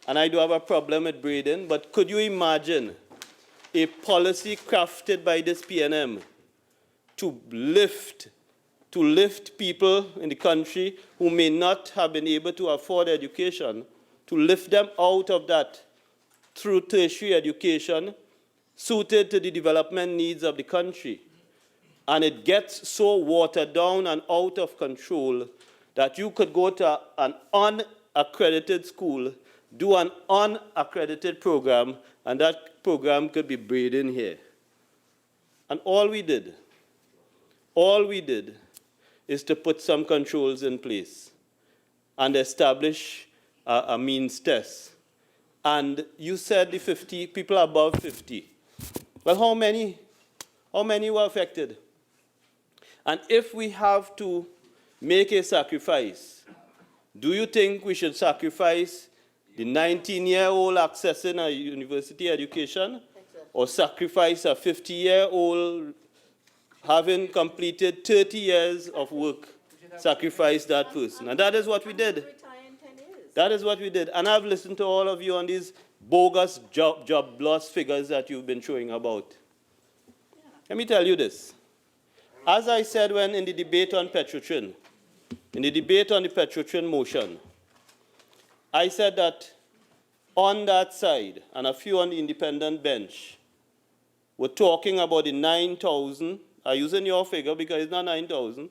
and I do have a problem with braiding, but could you imagine a policy crafted by this PNM to lift people in the country who may not have been able to afford education, to lift them out of that through tertiary education suited to the development needs of the country? And it gets so watered down and out of control that you could go to an unaccredited school, do an unaccredited program, and that program could be braiding here. And all we did is to put some controls in place and establish a means test. And you said the 50, people above 50. Well, how many were affected? And if we have to make a sacrifice, do you think we should sacrifice the 19-year-old accessing a university education, or sacrifice a 50-year-old having completed 30 years of work, sacrifice that person? And that is what we did. That is what we did. And I've listened to all of you on these bogus job loss figures that you've been showing about. Let me tell you this. As I said when in the debate on Petrotrin, in the debate on the Petrotrin motion, I said that on that side, and a few on the independent bench, were talking about the 9,000. I'm using your figure because it's not 9,000.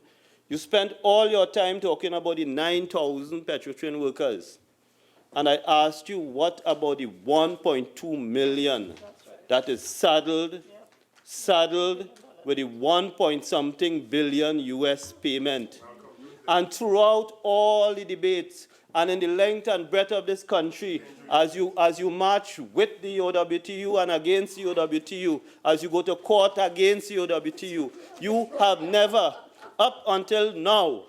You spent all your time talking about the 9,000 Petrotrin workers. And I asked you, what about the 1.2 million that is saddled with the 1-point-something billion US payment? And throughout all the debates, and in the length and breadth of this country, as you march with the OWTU and against the OWTU, as you go to court against the OWTU, you have never, up until now,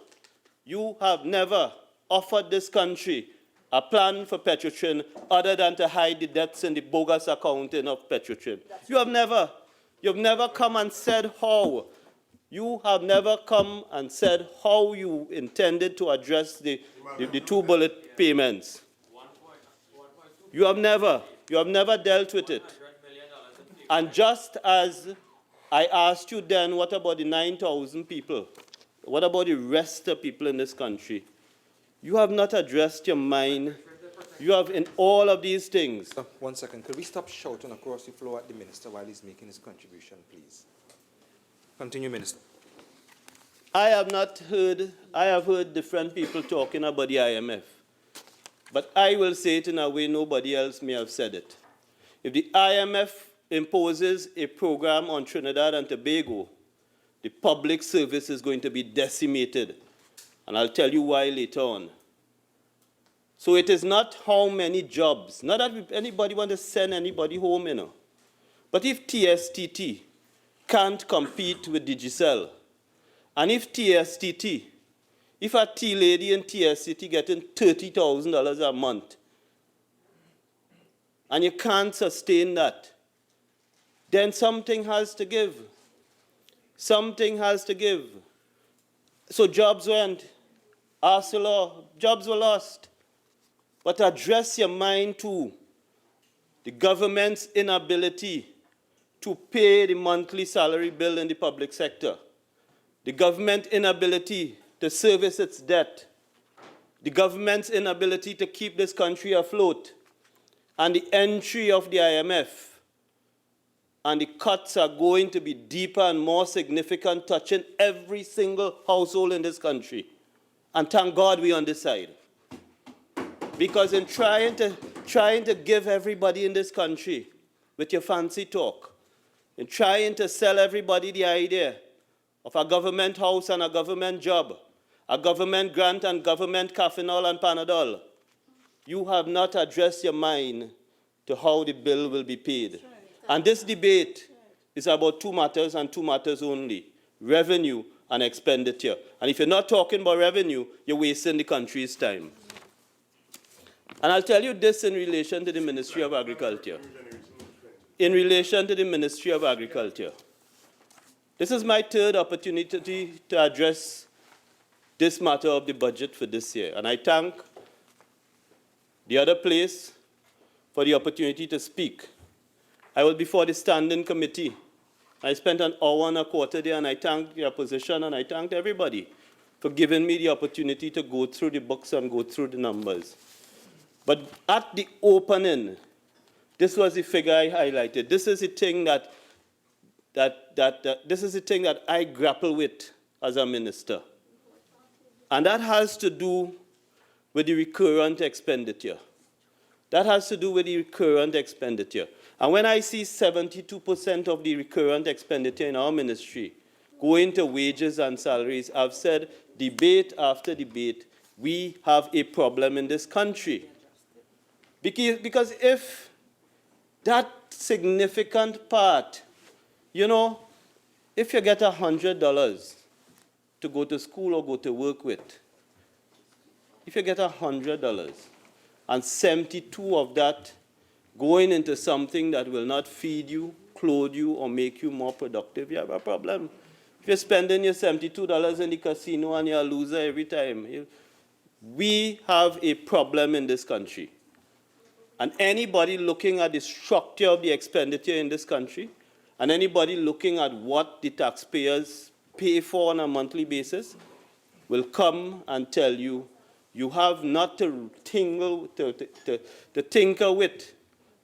you have never offered this country a plan for Petrotrin other than to hide the debts in the bogus accounting of Petrotrin. You've never come and said how. You have never come and said how you intended to address the two bullet payments. You have never dealt with it. And just as I asked you then, what about the 9,000 people? What about the rest of the people in this country? You have not addressed your mind. You have in all of these things. 1 second. Could we stop shouting across the floor at the minister while he's making his contribution, please? Continue, Minister. I have heard different people talking about the IMF. But I will say it in a way nobody else may have said it. If the IMF imposes a program on Trinidad and Tobago, the public service is going to be decimated. And I'll tell you why later on. So it is not how many jobs, not that anybody want to send anybody home, you know. But if TSTT can't compete with Digicel, and if a tea lady in TSTT getting $30,000 a month, and you can't sustain that, then something has to give. Something has to give. So jobs went. Arcelor, jobs were lost. But address your mind to the government's inability to pay the monthly salary bill in the public sector, the government's inability to service its debt, the government's inability to keep this country afloat, and the entry of the IMF. And the cuts are going to be deeper and more significant, touching every single household in this country. And thank God we're on this side. Because in trying to give everybody in this country, with your fancy talk, in trying to sell everybody the idea of a government house and a government job, a government grant and government Cafinol and Panadol, you have not addressed your mind to how the bill will be paid. And this debate is about two matters and two matters only: revenue and expenditure. And if you're not talking about revenue, you're wasting the country's time. And I'll tell you this in relation to the Ministry of Agriculture. In relation to the Ministry of Agriculture. This is my third opportunity to address this matter of the budget for this year. And I thank the other place for the opportunity to speak. I was before the standing committee. I spent an hour and a quarter there, and I thanked the opposition, and I thanked everybody for giving me the opportunity to go through the books and go through the numbers. But at the opening, this was the figure I highlighted. This is the thing that I grapple with as a minister. And that has to do with the recurrent expenditure. That has to do with the recurrent expenditure. And when I see 72% of the recurrent expenditure in our ministry going to wages and salaries, I've said debate after debate, we have a problem in this country. Because if that significant part, you know, if you get $100 to go to school or go to work with, if you get $100 and 72 of that going into something that will not feed you, clothe you, or make you more productive, you have a problem. If you're spending your $72 in the casino and you're a loser every time, We have a problem in this country. And anybody looking at the structure of the expenditure in this country, and anybody looking at what the taxpayers pay for on a monthly basis, will come and tell you, you have not to tinker with.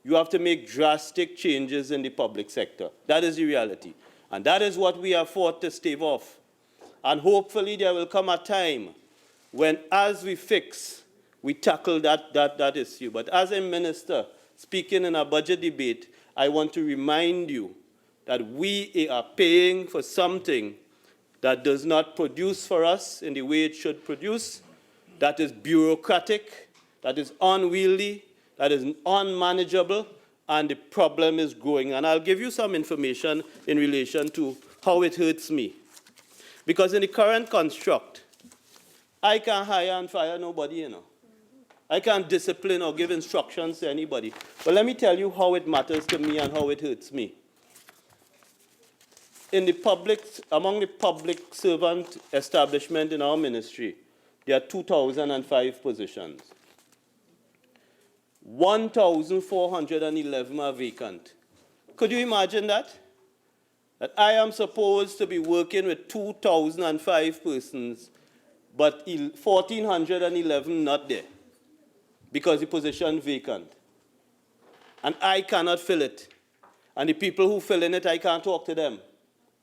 You have to make drastic changes in the public sector. That is the reality. And that is what we have fought to stave off. And hopefully there will come a time when, as we fix, we tackle that issue. But as a minister speaking in a budget debate, I want to remind you that we are paying for something that does not produce for us in the way it should produce, that is bureaucratic, that is unwieldy, that is unmanageable, and the problem is growing. And I'll give you some information in relation to how it hurts me. Because in the current construct, I can't hire and fire nobody, you know. I can't discipline or give instructions to anybody. But let me tell you how it matters to me and how it hurts me. In the public, among the public servant establishment in our ministry, there are 2,005 positions. 1,411 are vacant. Could you imagine that? That I am supposed to be working with 2,005 persons, but 1,411 not there because the position vacant. And I cannot fill it. And the people who fill in it, I can't talk to them.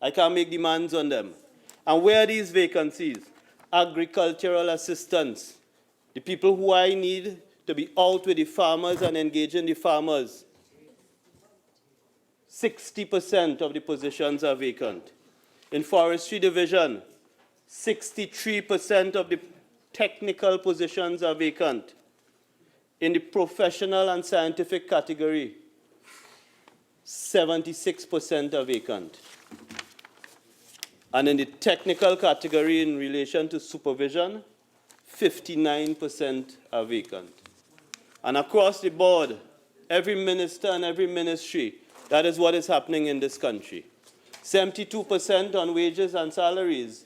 I can't make demands on them. And where are these vacancies? Agricultural assistants, the people who I need to be out with the farmers and engaging the farmers. 60% of the positions are vacant. In forestry division, 63% of the technical positions are vacant. In the professional and scientific category, 76% are vacant. And in the technical category in relation to supervision, 59% are vacant. And across the board, every minister and every ministry, that is what is happening in this country. 72% on wages and salaries.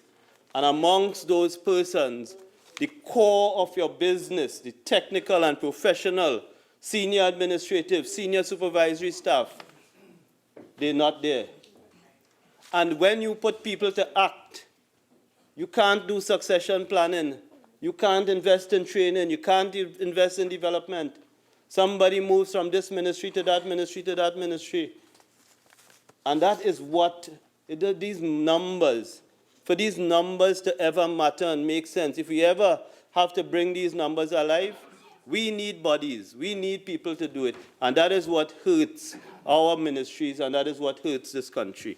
And amongst those persons, the core of your business, the technical and professional, senior administrative, senior supervisory staff, they're not there. And when you put people to act, you can't do succession planning. You can't invest in training. You can't invest in development. Somebody moves from this ministry to that ministry to that ministry. And that is what these numbers, for these numbers to ever matter and make sense, if we ever have to bring these numbers alive, we need bodies. We need people to do it. And that is what hurts our ministries, and that is what hurts this country.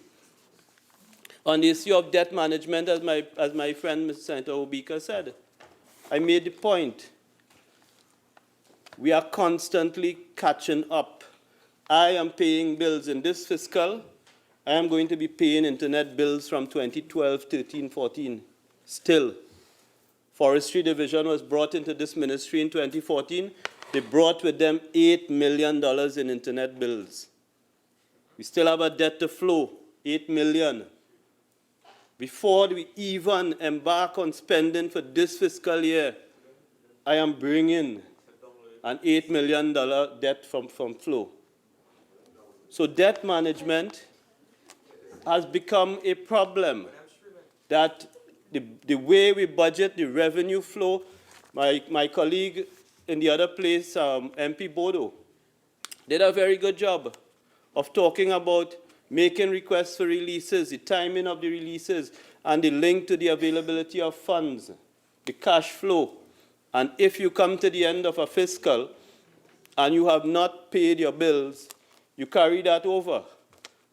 On the issue of debt management, as my friend, Mr. Senator Obika said, I made the point. We are constantly catching up. I am paying bills in this fiscal. I am going to be paying internet bills from 2012, 13, 14. Still. Forestry Division was brought into this ministry in 2014. They brought with them $8 million in internet bills. We still have a debt to flow, $8 million. Before we even embark on spending for this fiscal year, I am bringing an $8 million debt from flow. So debt management has become a problem. That the way we budget, the revenue flow, my colleague in the other place, MP Bodo, did a very good job of talking about making requests for releases, the timing of the releases, and the link to the availability of funds, the cash flow. And if you come to the end of a fiscal and you have not paid your bills, you carry that over.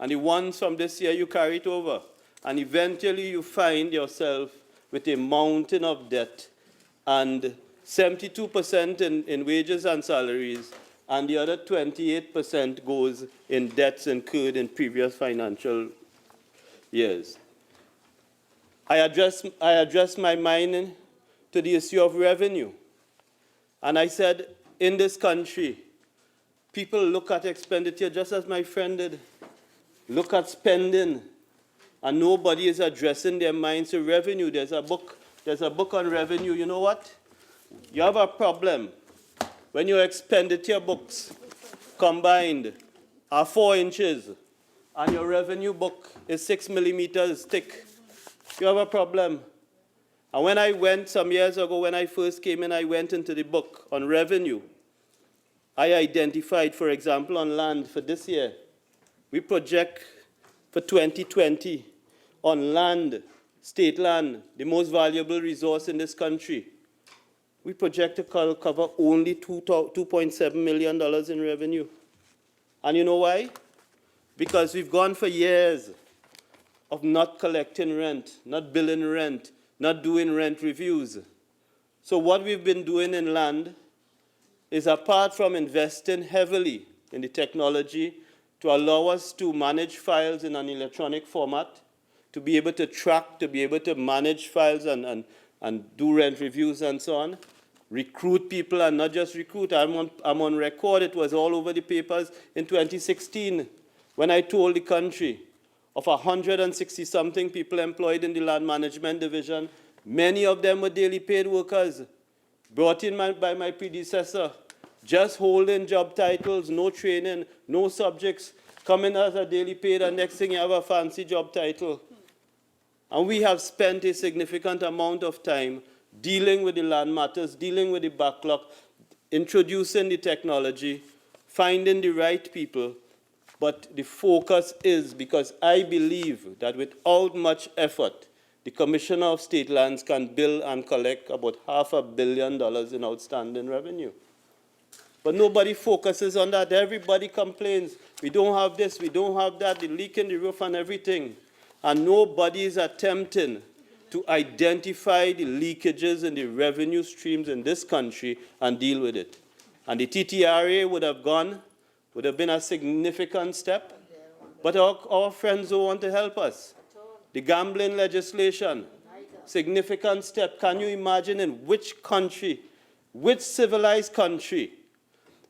And the ones from this year, you carry it over. And eventually you find yourself with a mountain of debt and 72% in wages and salaries, and the other 28% goes in debts incurred in previous financial years. I addressed my mind to the issue of revenue. And I said, in this country, people look at expenditure just as my friend did. Look at spending, and nobody is addressing their minds to revenue. There's a book on revenue. You know what? you have a problem when your expenditure books combined are 4 inches and your revenue book is 6 millimeters thick. You have a problem. And when I went some years ago, when I first came in, I went into the book on revenue. I identified, for example, on land for this year, we project for 2020 on land, state land, the most valuable resource in this country. We project to cover only $2.7 million in revenue. And you know why? Because we've gone for years of not collecting rent, not billing rent, not doing rent reviews. So what we've been doing in land is, apart from investing heavily in the technology to allow us to manage files in an electronic format, to be able to track, to be able to manage files and do rent reviews and so on, recruit people, and not just recruit. I'm on record, it was all over the papers in 2016 when I told the country of 160-something people employed in the land management division. Many of them were daily paid workers, brought in by my predecessor, just holding job titles, no training, no subjects, coming as a daily paid, and next thing you have a fancy job title. And we have spent a significant amount of time dealing with the land matters, dealing with the backlog, introducing the technology, finding the right people. But the focus is, because I believe that without much effort, the Commissioner of State Lands can bill and collect about $500 million in outstanding revenue. But nobody focuses on that. Everybody complains, we don't have this, we don't have that, the leak in the roof and everything. And nobody is attempting to identify the leakages in the revenue streams in this country and deal with it. And the TTRA would have been a significant step, but our friends don't want to help us. The gambling legislation, significant step. Can you imagine in which country, which civilized country,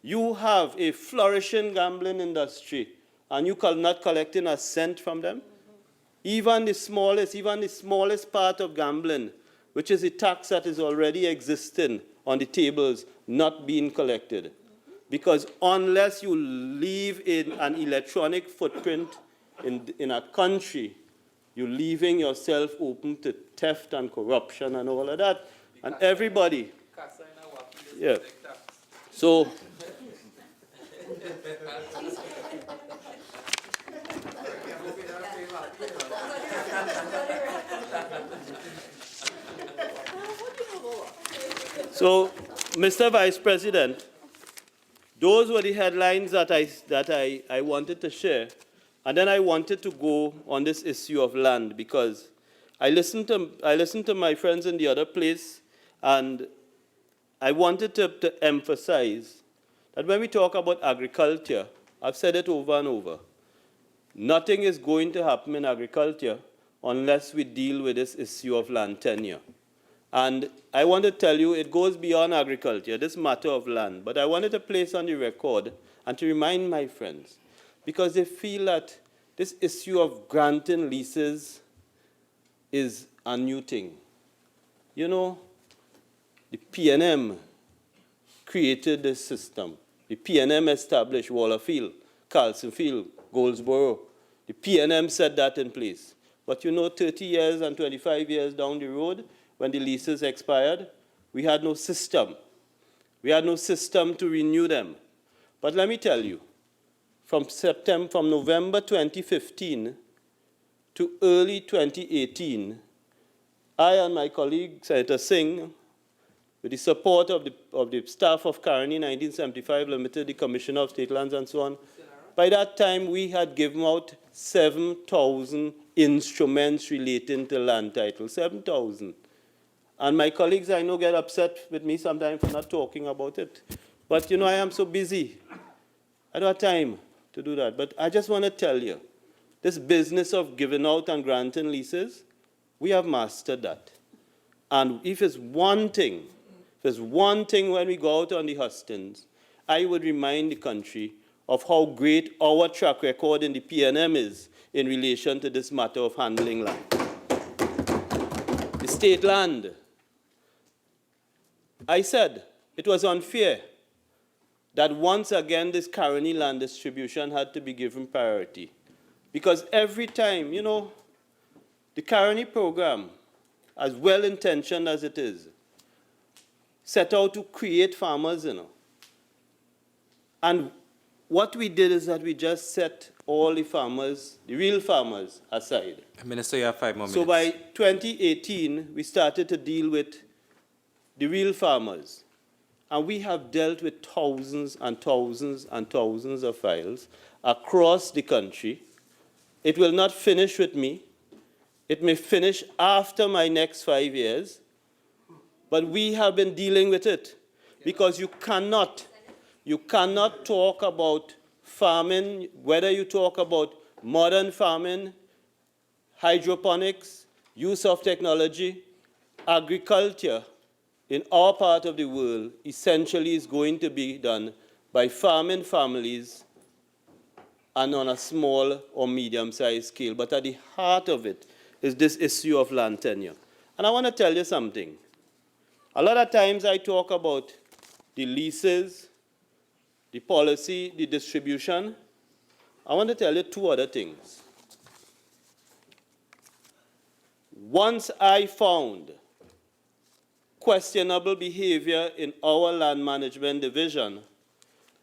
you have a flourishing gambling industry and you are not collecting a cent from them? Even the smallest part of gambling, which is a tax that is already existing on the tables, not being collected. Because unless you leave in an electronic footprint in a country, you're leaving yourself open to theft and corruption and all of that. And everybody. Yeah. So. So, Mr. Vice President, those were the headlines that I wanted to share. And then I wanted to go on this issue of land, because I listened to my friends in the other place, and I wanted to emphasize that when we talk about agriculture, I've said it over and over, nothing is going to happen in agriculture unless we deal with this issue of land tenure. And I want to tell you, it goes beyond agriculture, this matter of land. But I wanted to place on the record and to remind my friends, because they feel that this issue of granting leases is a new thing. You know, the PNM created this system. The PNM established Wallerfield, Carlsonfield, Goldsboro. The PNM set that in place. But you know, 30 years and 25 years down the road, when the leases expired, we had no system. We had no system to renew them. But let me tell you, from November 2015 to early 2018, I and my colleague, Senator Singh, with the support of the staff of Carney 1975 Limited, the Commissioner of State Lands and so on, by that time we had given out 7,000 instruments relating to land titles, 7,000. And my colleagues, I know, get upset with me sometimes for not talking about it. But, you know, I am so busy. I don't have time to do that. But I just want to tell you, this business of giving out and granting leases, we have mastered that. And if it's one thing when we go out on the hustings, I would remind the country of how great our track record in the PNM is in relation to this matter of handling land. The state land, I said it was unfair that once again this Caroni land distribution had to be given priority. Because every time, you know, the Caroni program, as well-intentioned as it is, set out to create farmers, you know. And what we did is that we just set all the farmers, the real farmers, aside. Minister, you have 5 more minutes. So by 2018, we started to deal with the real farmers. And we have dealt with thousands and thousands and thousands of files across the country. It will not finish with me. It may finish after my next 5 years. But we have been dealing with it because you cannot talk about farming, whether you talk about modern farming, hydroponics, use of technology, agriculture in our part of the world essentially is going to be done by farming families and on a small or medium-sized scale. But at the heart of it is this issue of land tenure. And I want to tell you something. A lot of times I talk about the leases, the policy, the distribution. I want to tell you 2 other things. Once I found questionable behavior in our land management division,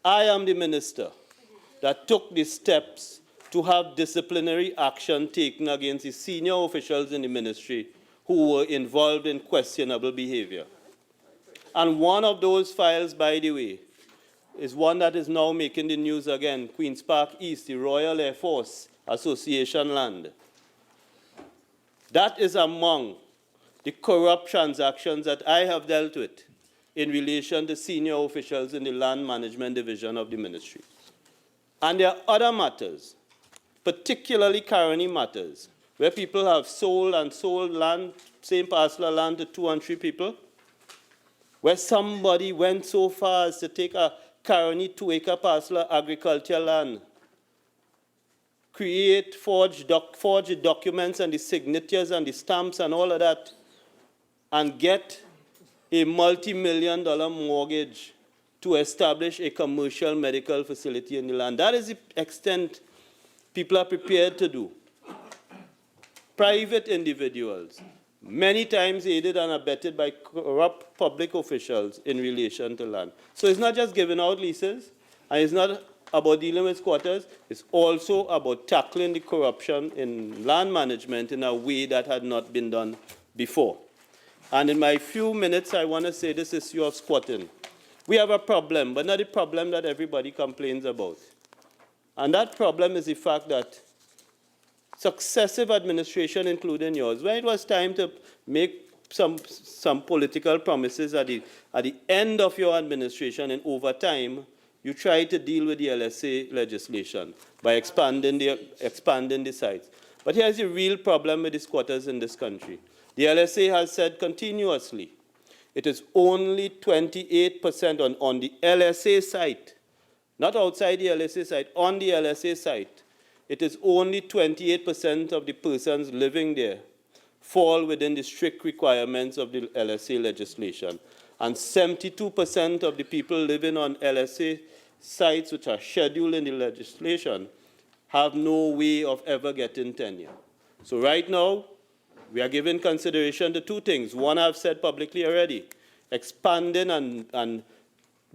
I am the minister that took the steps to have disciplinary action taken against the senior officials in the ministry who were involved in questionable behavior. And one of those files, by the way, is one that is now making the news again, Queen's Park East, the Royal Air Force Association land. That is among the corrupt transactions that I have dealt with in relation to senior officials in the land management division of the ministry. And there are other matters, particularly Caroni matters, where people have sold land, same parcel of land to 2 and 3 people, where somebody went so far as to take a Caroni 2-acre parcel of agricultural land, forge the documents and the signatures and the stamps and all of that, and get a multi-million-dollar mortgage to establish a commercial medical facility in the land. That is the extent people are prepared to do. Private individuals, many times aided and abetted by corrupt public officials in relation to land. So it's not just giving out leases, and it's not about dealing with squatters, it's also about tackling the corruption in land management in a way that had not been done before. And in my few minutes, I want to say this issue of squatting. We have a problem, but not the problem that everybody complains about. And that problem is the fact that successive administration, including yours, when it was time to make some political promises at the end of your administration and over time, you tried to deal with the LSA legislation by expanding the sites. But here's the real problem with the squatters in this country. The LSA has said continuously, it is only 28% on the LSA site, not outside the LSA site, on the LSA site. It is only 28% of the persons living there fall within the strict requirements of the LSA legislation. And 72% of the people living on LSA sites which are scheduled in the legislation have no way of ever getting tenure. So right now, we are giving consideration to 2 things. One I've said publicly already, expanding and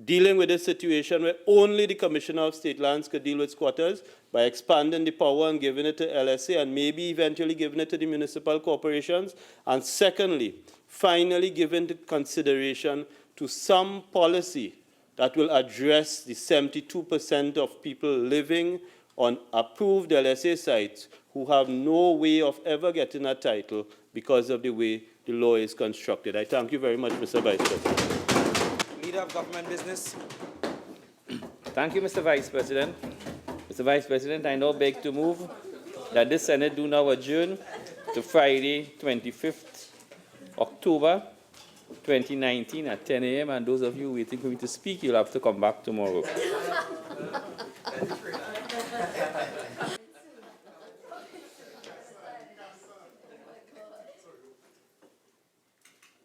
dealing with a situation where only the Commissioner of State Lands could deal with squatters by expanding the power and giving it to LSA and maybe eventually giving it to the municipal corporations. And secondly, finally giving the consideration to some policy that will address the 72% of people living on approved LSA sites who have no way of ever getting a title because of the way the law is constructed. I thank you very much, Mr. Vice President. Leader of Government Business. Thank you, Mr. Vice President. Mr. Vice President, I now beg to move that this Senate do now adjourn to Friday, 25th October 2019 at 10 a.m. And those of you waiting for me to speak, you'll have to come back tomorrow.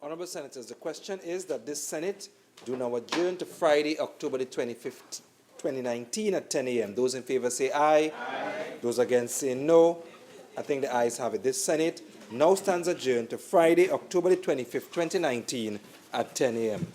Honorable Senators, the question is that this Senate do now adjourn to Friday, October the 25th, 2019 at 10 a.m. Those in favor say aye. Aye. Those against say no. I think the ayes have it. This Senate now stands adjourned to Friday, October the 25th, 2019 at 10 a.m.